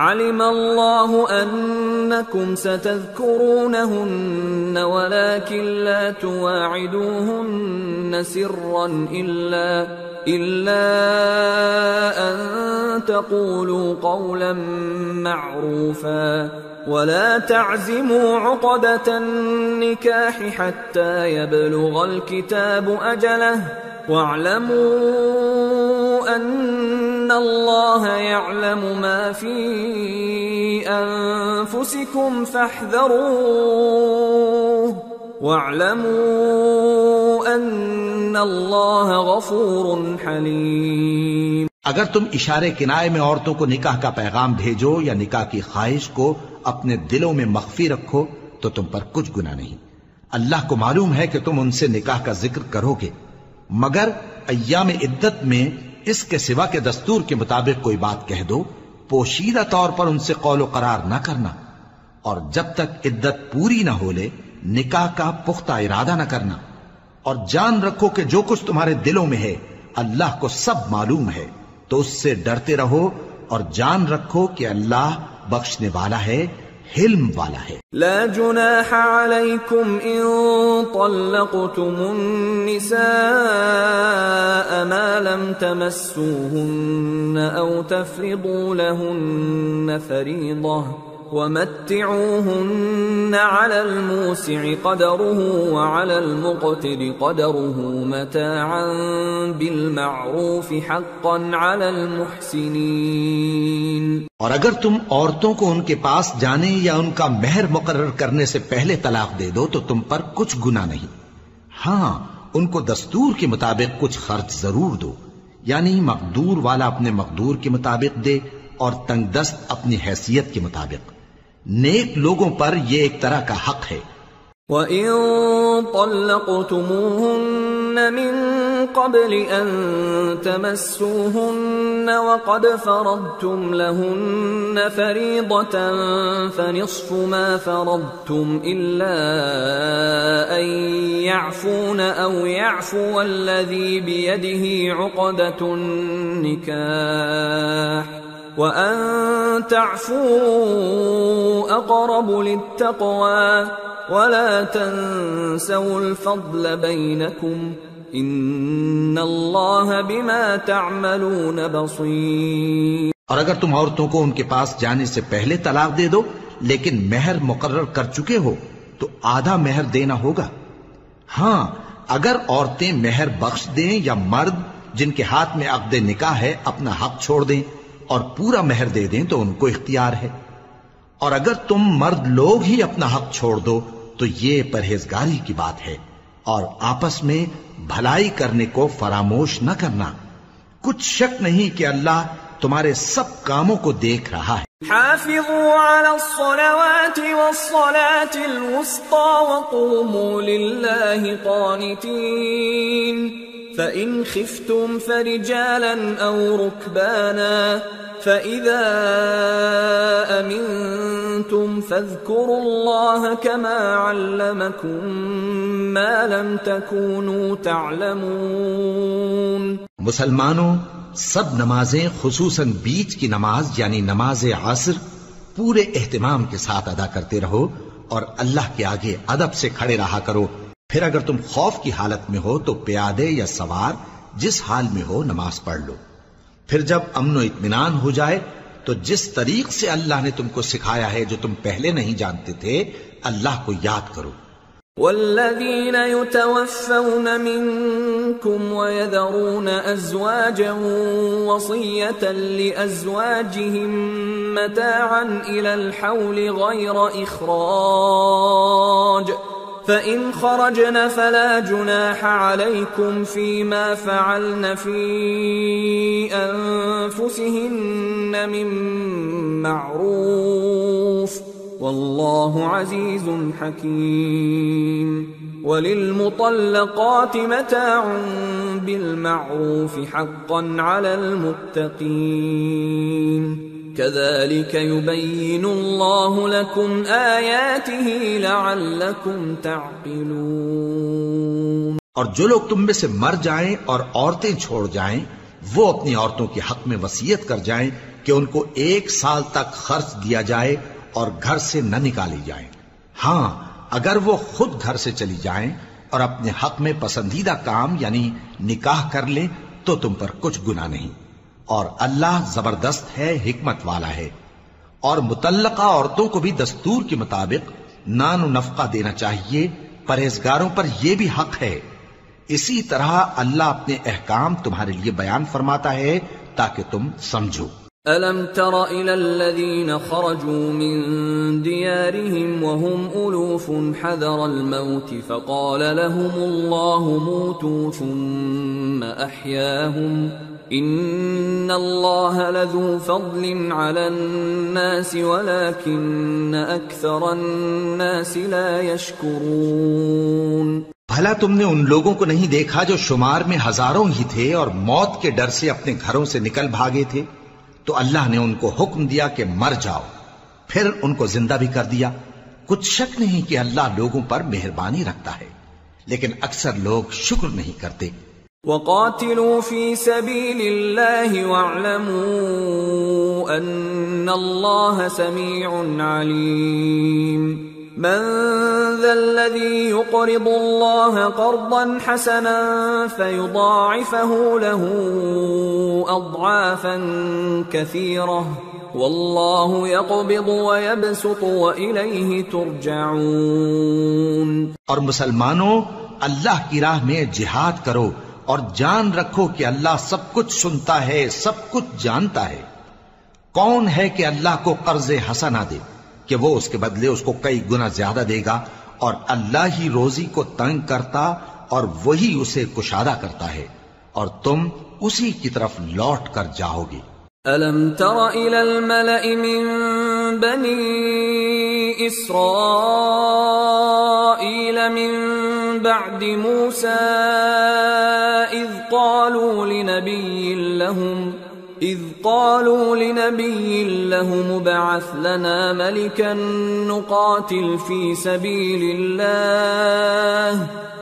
علم الله أنكم ستذكرونهن ولكن لا تواعدوهن سرا إلا أن تقولوا قولا معروفا ولا تعزموا عقدة النكاح حتى يبلغ الكتاب أجله واعلموا أن الله يعلم ما في أنفسكم فاحذروه واعلموا أن الله غفور حليم۔ اگر تم اشارے کنائے میں عورتوں کو نکاح کا پیغام بھیجو یا نکاح کی خواہش کو اپنے دلوں میں مخفی رکھو تو تم پر کچھ گناہ نہیں۔ اللہ کو معلوم ہے کہ تم ان سے نکاح کا ذکر کرو گے، مگر ایام عدت میں اس کے سوا کے دستور کے مطابق کوئی بات کہہ دو، پوشیدہ طور پر ان سے قول و قرار نہ کرنا، اور جب تک عدت پوری نہ ہو لے نکاح کا پختہ ارادہ نہ کرنا، اور جان رکھو کہ جو کچھ تمہارے دلوں میں ہے اللہ کو سب معلوم ہے، تو اس سے ڈرتے رہو اور جان رکھو کہ اللہ بخشنے والا ہے، حلم والا ہے۔ لا جناح عليكم إن طلقتم النساء ما لم تمسوهن أو تفرضوا لهن فريضة ومتعوهن على الموسع قدره وعلى المقتر قدره متاعا بالمعروف حقا على المحسنين۔ اور اگر تم عورتوں کو ان کے پاس جانے یا ان کا مہر مقرر کرنے سے پہلے طلاق دے دو تو تم پر کچھ گناہ نہیں، ہاں ان کو دستور کے مطابق کچھ خرچ ضرور دو، یعنی مقدور والا اپنے مقدور کے مطابق دے اور تنگ دست اپنی حیثیت کے مطابق۔ نیک لوگوں پر یہ ایک طرح کا حق ہے۔ وَإِن طَلَّقْتُمُوهُنَّ مِن قَبْلِ أَن تَمَسُّوهُنَّ وَقَدْ فَرَضْتُمْ لَهُنَّ فَرِيضَةً فَنِصْفُ مَا فَرَضْتُمْ إِلَّا أَن يَعْفُونَ أَوْ يَعْفُوَ الَّذِي بِيَدِهِ عُقْدَةُ النِّكَاحِ وَأَن تَعْفُوا أَقْرَبُ لِلتَّقْوَى وَلَا تَنسَوُا الْفَضْلَ بَيْنَكُمْ إِنَّ اللَّهَ بِمَا تَعْمَلُونَ بَصِيرٌ۔ اور اگر تم عورتوں کو ان کے پاس جانے سے پہلے طلاق دے دو لیکن مہر مقرر کر چکے ہو تو آدھا مہر دینا ہوگا۔ ہاں اگر عورتیں مہر بخش دیں یا مرد جن کے ہاتھ میں عقد نکاح ہے اپنا حق چھوڑ دیں اور پورا مہر دے دیں تو ان کو اختیار ہے، اور اگر تم مرد لوگ ہی اپنا حق چھوڑ دو تو یہ پرہیزگاری کی بات ہے، اور آپس میں بھلائی کرنے کو فراموش نہ کرنا، کچھ شک نہیں کہ اللہ تمہارے سب کاموں کو دیکھ رہا ہے۔ حافظوا على الصلوات والصلاة الوسطى وقوموا لله قانتين فإن خفتم فرجالا أو ركبانا فإذا أمنتم فاذكروا الله كما علمكم ما لم تكونوا تعلمون۔ مسلمانوں سب نمازیں خصوصاً بیچ کی نماز یعنی نماز عصر پورے اہتمام کے ساتھ ادا کرتے رہو اور اللہ کے آگے ادب سے کھڑے رہا کرو، پھر اگر تم خوف کی حالت میں ہو تو پیادے یا سوار جس حال میں ہو نماز پڑھ لو، پھر جب امن و اطمینان ہو جائے تو جس طریق سے اللہ نے تم کو سکھایا ہے جو تم پہلے نہیں جانتے تھے اللہ کو یاد کرو۔ والذين يتوفون منكم ويذرون أزواجا وصية لأزواجهم متاعا إلى الحول غير إخراج فإن خرجن فلا جناح عليكم فيما فعلن في أنفسهن من معروف والله عزيز حكيم۔ وَلِلْمُطَلَّقَاتِ مَتَاعٌ بِالْمَعْرُوفِ حَقًّا عَلَى الْمُتَّقِينَ كَذَلِكَ يُبَيِّنُ اللَّهُ لَكُمْ آيَاتِهِ لَعَلَّكُمْ تَعْقِلُونَ۔ اور جو لوگ تم میں سے مر جائیں اور عورتیں چھوڑ جائیں، وہ اپنی عورتوں کے حق میں وصیت کر جائیں کہ ان کو 1 سال تک خرچ دیا جائے اور گھر سے نہ نکالی جائیں۔ ہاں، اگر وہ خود گھر سے چلی جائیں اور اپنے حق میں پسندیدہ کام یعنی نکاح کر لیں تو تم پر کچھ گناہ نہیں، اور اللہ زبردست ہے، حکمت والا ہے۔ اور مطلقہ عورتوں کو بھی دستور کے مطابق نان و نفقہ دینا چاہیے، پرہیزگاروں پر یہ بھی حق ہے۔ اسی طرح اللہ اپنے احکام تمہارے لیے بیان فرماتا ہے تاکہ تم سمجھو۔ أَلَمْ تَرَ إِلَى الَّذِينَ خَرَجُوا مِن دِيَارِهِمْ وَهُمْ أُلُوفٌ حَذَرَ الْمَوْتِ فَقَالَ لَهُمُ اللَّهُ مُوتُوا ثُمَّ أَحْيَاهُمْ إِنَّ اللَّهَ لَذُو فَضْلٍ عَلَى النَّاسِ وَلَكِنَّ أَكْثَرَ النَّاسِ لَا يَشْكُرُونَ۔ بھلا تم نے ان لوگوں کو نہیں دیکھا جو شمار میں ہزاروں ہی تھے اور موت کے ڈر سے اپنے گھروں سے نکل بھاگے تھے؟ تو اللہ نے ان کو حکم دیا کہ مر جاؤ، پھر ان کو زندہ بھی کر دیا۔ کچھ شک نہیں کہ اللہ لوگوں پر مہربانی رکھتا ہے، لیکن اکثر لوگ شکر نہیں کرتے۔ وَقَاتِلُوا فِي سَبِيلِ اللَّهِ وَاعْلَمُوا أَنَّ اللَّهَ سَمِيعٌ عَلِيمٌ۔ مَنْ ذَا الَّذِي يُقْرِضُ اللَّهَ قَرْضًا حَسَنًا فَيُضَاعِفَهُ لَهُ أَضْعَافًا كَثِيرَةً وَاللَّهُ يَقْبِضُ وَيَبْسُطُ وَإِلَيْهِ تُرْجَعُونَ۔ اور مسلمانوں، اللہ کی راہ میں جہاد کرو اور جان رکھو کہ اللہ سب کچھ سنتا ہے، سب کچھ جانتا ہے۔ کون ہے کہ اللہ کو قرض حسنہ دے کہ وہ اس کے بدلے اس کو کئی گنا زیادہ دے گا، اور اللہ ہی روزی کو تنگ کرتا اور وہی اسے کشادہ کرتا ہے، اور تم اسی کی طرف لوٹ کر جاؤ گے۔ أَلَمْ تَرَ إِلَى الْمَلَإِ مِن بَنِي إِسْرَائِيلَ مِن بَعْدِ مُوسَى إِذْ قَالُوا لِنَبِيٍّ لَّهُمُ ابْعَثْ لَنَا مَلِكًا نُقَاتِلْ فِي سَبِيلِ اللَّهِ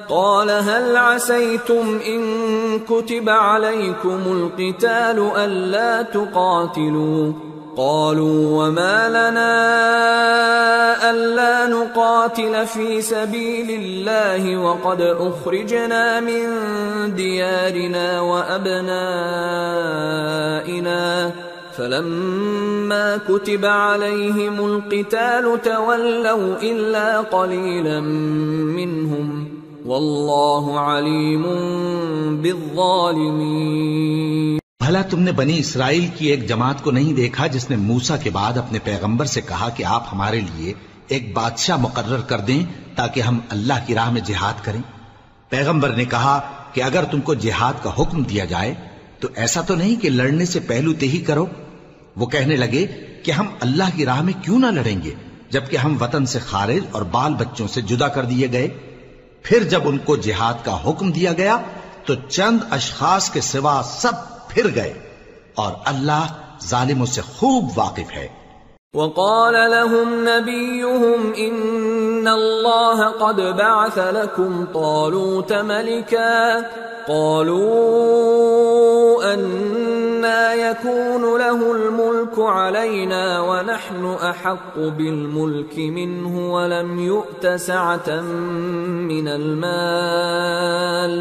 قَالَ هَلْ عَسَيْتُمْ إِن كُتِبَ عَلَيْكُمُ الْقِتَالُ أَلَّا تُقَاتِلُوا قَالُوا وَمَا لَنَا أَلَّا نُقَاتِلَ فِي سَبِيلِ اللَّهِ وَقَدْ أُخْرِجْنَا مِن دِيَارِنَا وَأَبْنَائِنَا فَلَمَّا كُتِبَ عَلَيْهِمُ الْقِتَالُ تَوَلَّوْا إِلَّا قَلِيلًا مِّنْهُمْ وَاللَّهُ عَلِيمٌ بِالظَّالِمِينَ۔ بھلا تم نے بنی اسرائیل کی ایک جماعت کو نہیں دیکھا جس نے موسیٰ کے بعد اپنے پیغمبر سے کہا کہ آپ ہمارے لیے ایک بادشاہ مقرر کر دیں تاکہ ہم اللہ کی راہ میں جہاد کریں؟ پیغمبر نے کہا کہ اگر تم کو جہاد کا حکم دیا جائے تو ایسا تو نہیں کہ لڑنے سے پہلو تہی کرو۔ وہ کہنے لگے کہ ہم اللہ کی راہ میں کیوں نہ لڑیں گے جبکہ ہم وطن سے خارج اور بال بچوں سے جدا کر دیے گئے۔ پھر جب ان کو جہاد کا حکم دیا گیا تو چند اشخاص کے سوا سب پھر گئے، اور اللہ ظالموں سے خوب واقف ہے۔ وقال لهم نبيهم إن الله قد بعث لكم طالوت ملكا قالوا أنى يكون له الملك علينا ونحن أحق بالملك منه ولم يؤت سعة من المال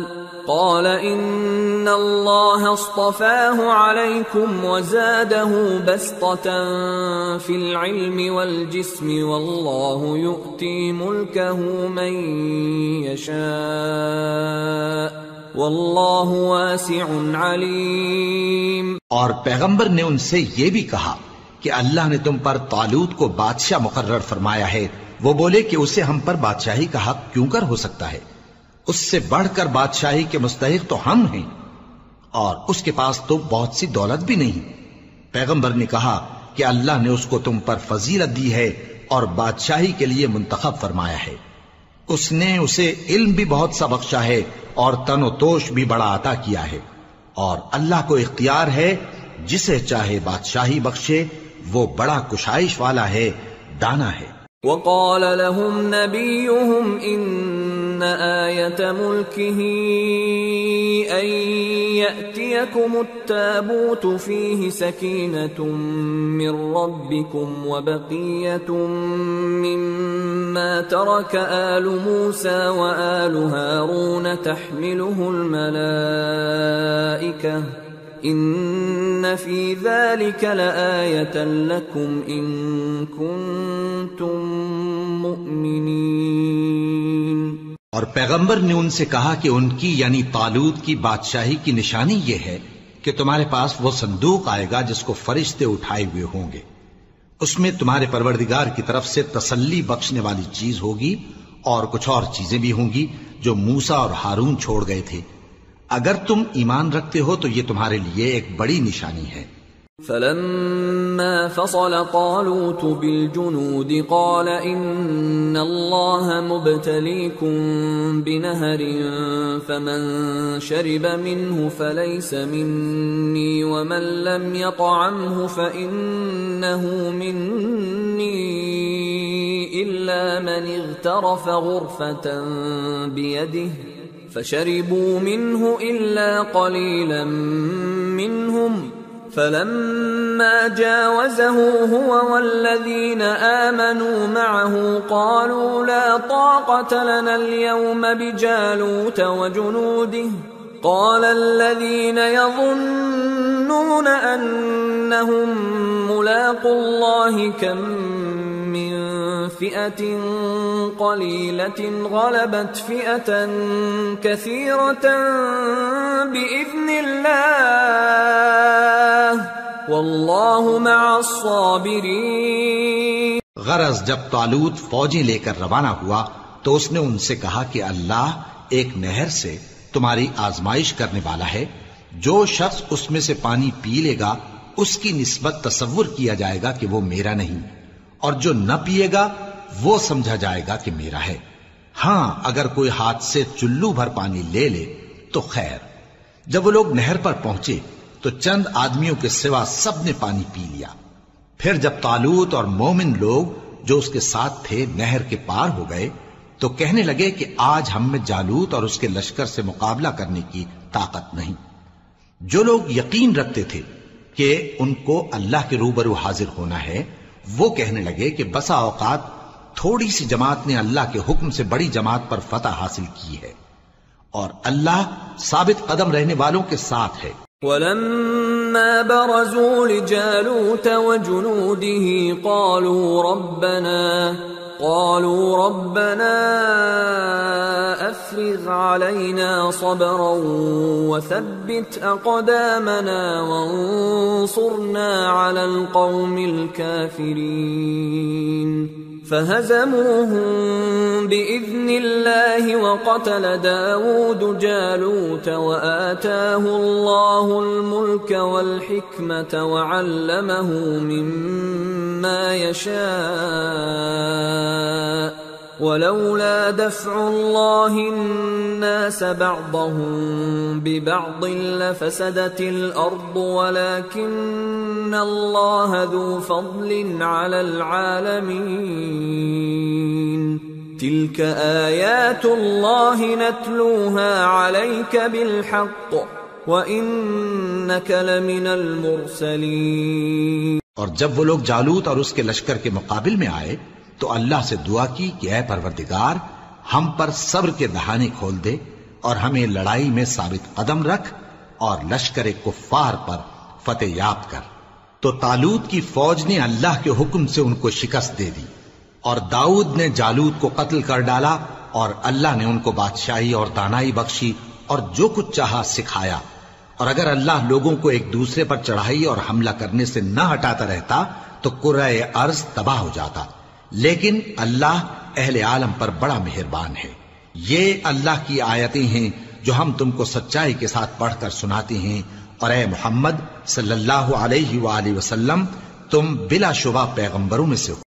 قال إن الله اصطفاه عليكم وزاده بسطة في العلم والجسم والله يؤتي ملكه من يشاء والله واسع عليم۔ اور پیغمبر نے ان سے یہ بھی کہا کہ اللہ نے تم پر طالوت کو بادشاہ مقرر فرمایا ہے۔ وہ بولے کہ اسے ہم پر بادشاہی کا حق کیوں کر ہو سکتا ہے؟ اس سے بڑھ کر بادشاہی کے مستحق تو ہم ہیں، اور اس کے پاس تو بہت سی دولت بھی نہیں۔ پیغمبر نے کہا کہ اللہ نے اس کو تم پر فضیلت دی ہے اور بادشاہی کے لیے منتخب فرمایا ہے۔ اس نے اسے علم بھی بہت سا بخشا ہے اور تن و توش بھی بڑا عطا کیا ہے، اور اللہ کو اختیار ہے جسے چاہے بادشاہی بخشے، وہ بڑا کشائش والا ہے، دانا ہے۔ وقال لهم نبيهم إن آية ملكه أن يأتيكم التابوت فيه سكينة من ربكم وبقية مما ترك آل موسى وآل هارون تحمله الملائكة ان فی ذلک لآیۃ لکم ان کنتم مؤمنین۔ اور پیغمبر نے ان سے کہا کہ ان کی یعنی طالوت کی بادشاہی کی نشانی یہ ہے کہ تمہارے پاس وہ صندوق آئے گا جس کو فرشتے اٹھائے ہوئے ہوں گے، اس میں تمہارے پروردگار کی طرف سے تسلی بخشنے والی چیز ہوگی اور کچھ اور چیزیں بھی ہوں گی جو موسیٰ اور ہارون چھوڑ گئے تھے۔ اگر تم ایمان رکھتے ہو تو یہ تمہارے لیے ایک بڑی نشانی ہے۔ فلما فصل طالوت بالجنود قال ان الله مبتليكم بنهر فمن شرب منه فليس مني ومن لم يطعمه فإنه مني إلا من اغترف غرفة بيده فشربوا منه إلا قليلا منهم فلما جاوزه هو والذين آمنوا معه قالوا لا طاقة لنا اليوم بجالوت وجنوده قال الذين يظنون أنهم ملاقو الله كم من فئة قليلة غلبت فئة كثيرة بإذن الله والله مع الصابرين۔ غرض جب طالوت فوجیں لے کر روانہ ہوا تو اس نے ان سے کہا کہ اللہ ایک نہر سے تمہاری آزمائش کرنے والا ہے، جو شخص اس میں سے پانی پی لے گا اس کی نسبت تصور کیا جائے گا کہ وہ میرا نہیں، اور جو نہ پیے گا وہ سمجھا جائے گا کہ میرا ہے۔ ہاں اگر کوئی ہاتھ سے چلو بھر پانی لے لے تو خیر۔ جب وہ لوگ نہر پر پہنچے تو چند آدمیوں کے سوا سب نے پانی پی لیا۔ پھر جب طالوت اور مومن لوگ جو اس کے ساتھ تھے نہر کے پار ہو گئے تو کہنے لگے کہ آج ہم میں جالوت اور اس کے لشکر سے مقابلہ کرنے کی طاقت نہیں۔ جو لوگ یقین رکھتے تھے کہ ان کو اللہ کے روبرو حاضر ہونا ہے، وہ کہنے لگے کہ بسا اوقات تھوڑی سی جماعت نے اللہ کے حکم سے بڑی جماعت پر فتح حاصل کی ہے، اور اللہ ثابت قدم رہنے والوں کے ساتھ ہے۔ وَلَمَّا بَرَزُوا لِجَالُوتَ وَجُنُودِهِ قالوا ربنا افرغ علينا صبرا وثبت اقدامنا وانصرنا على القوم الكافرين فهزموهم باذن الله وقتل داود جالوت وآتاه الله الملك والحكمة وعلمه مما يشاء ولولا دفع الله الناس بعضهم ببعض لفسدت الأرض ولكن الله ذو فضل على العالمين تلك آيات الله نتلوها عليك بالحق وإنك لمن المرسلين۔ اور جب وہ لوگ جالوت اور اس کے لشکر کے مقابل میں آئے تو اللہ سے دعا کی کہ اے پروردگار ہم پر صبر کے دہانے کھول دے اور ہمیں لڑائی میں ثابت قدم رکھ اور لشکر کفار پر فتح یاب کر۔ تو طالوت کی فوج نے اللہ کے حکم سے ان کو شکست دے دی، اور داؤد نے جالوت کو قتل کر ڈالا، اور اللہ نے ان کو بادشاہی اور دانائی بخشی اور جو کچھ چاہا سکھایا۔ اور اگر اللہ لوگوں کو ایک دوسرے پر چڑھائی اور حملہ کرنے سے نہ ہٹاتا رہتا تو کرۂ ارض تباہ ہو جاتا، لیکن اللہ اہل عالم پر بڑا مہربان ہے۔ یہ اللہ کی آیتیں ہیں جو ہم تم کو سچائی کے ساتھ پڑھ کر سناتے ہیں، اور اے محمد صلی اللہ علیہ وآلہ وسلم تم بلا شبہ پیغمبروں میں سے ہو۔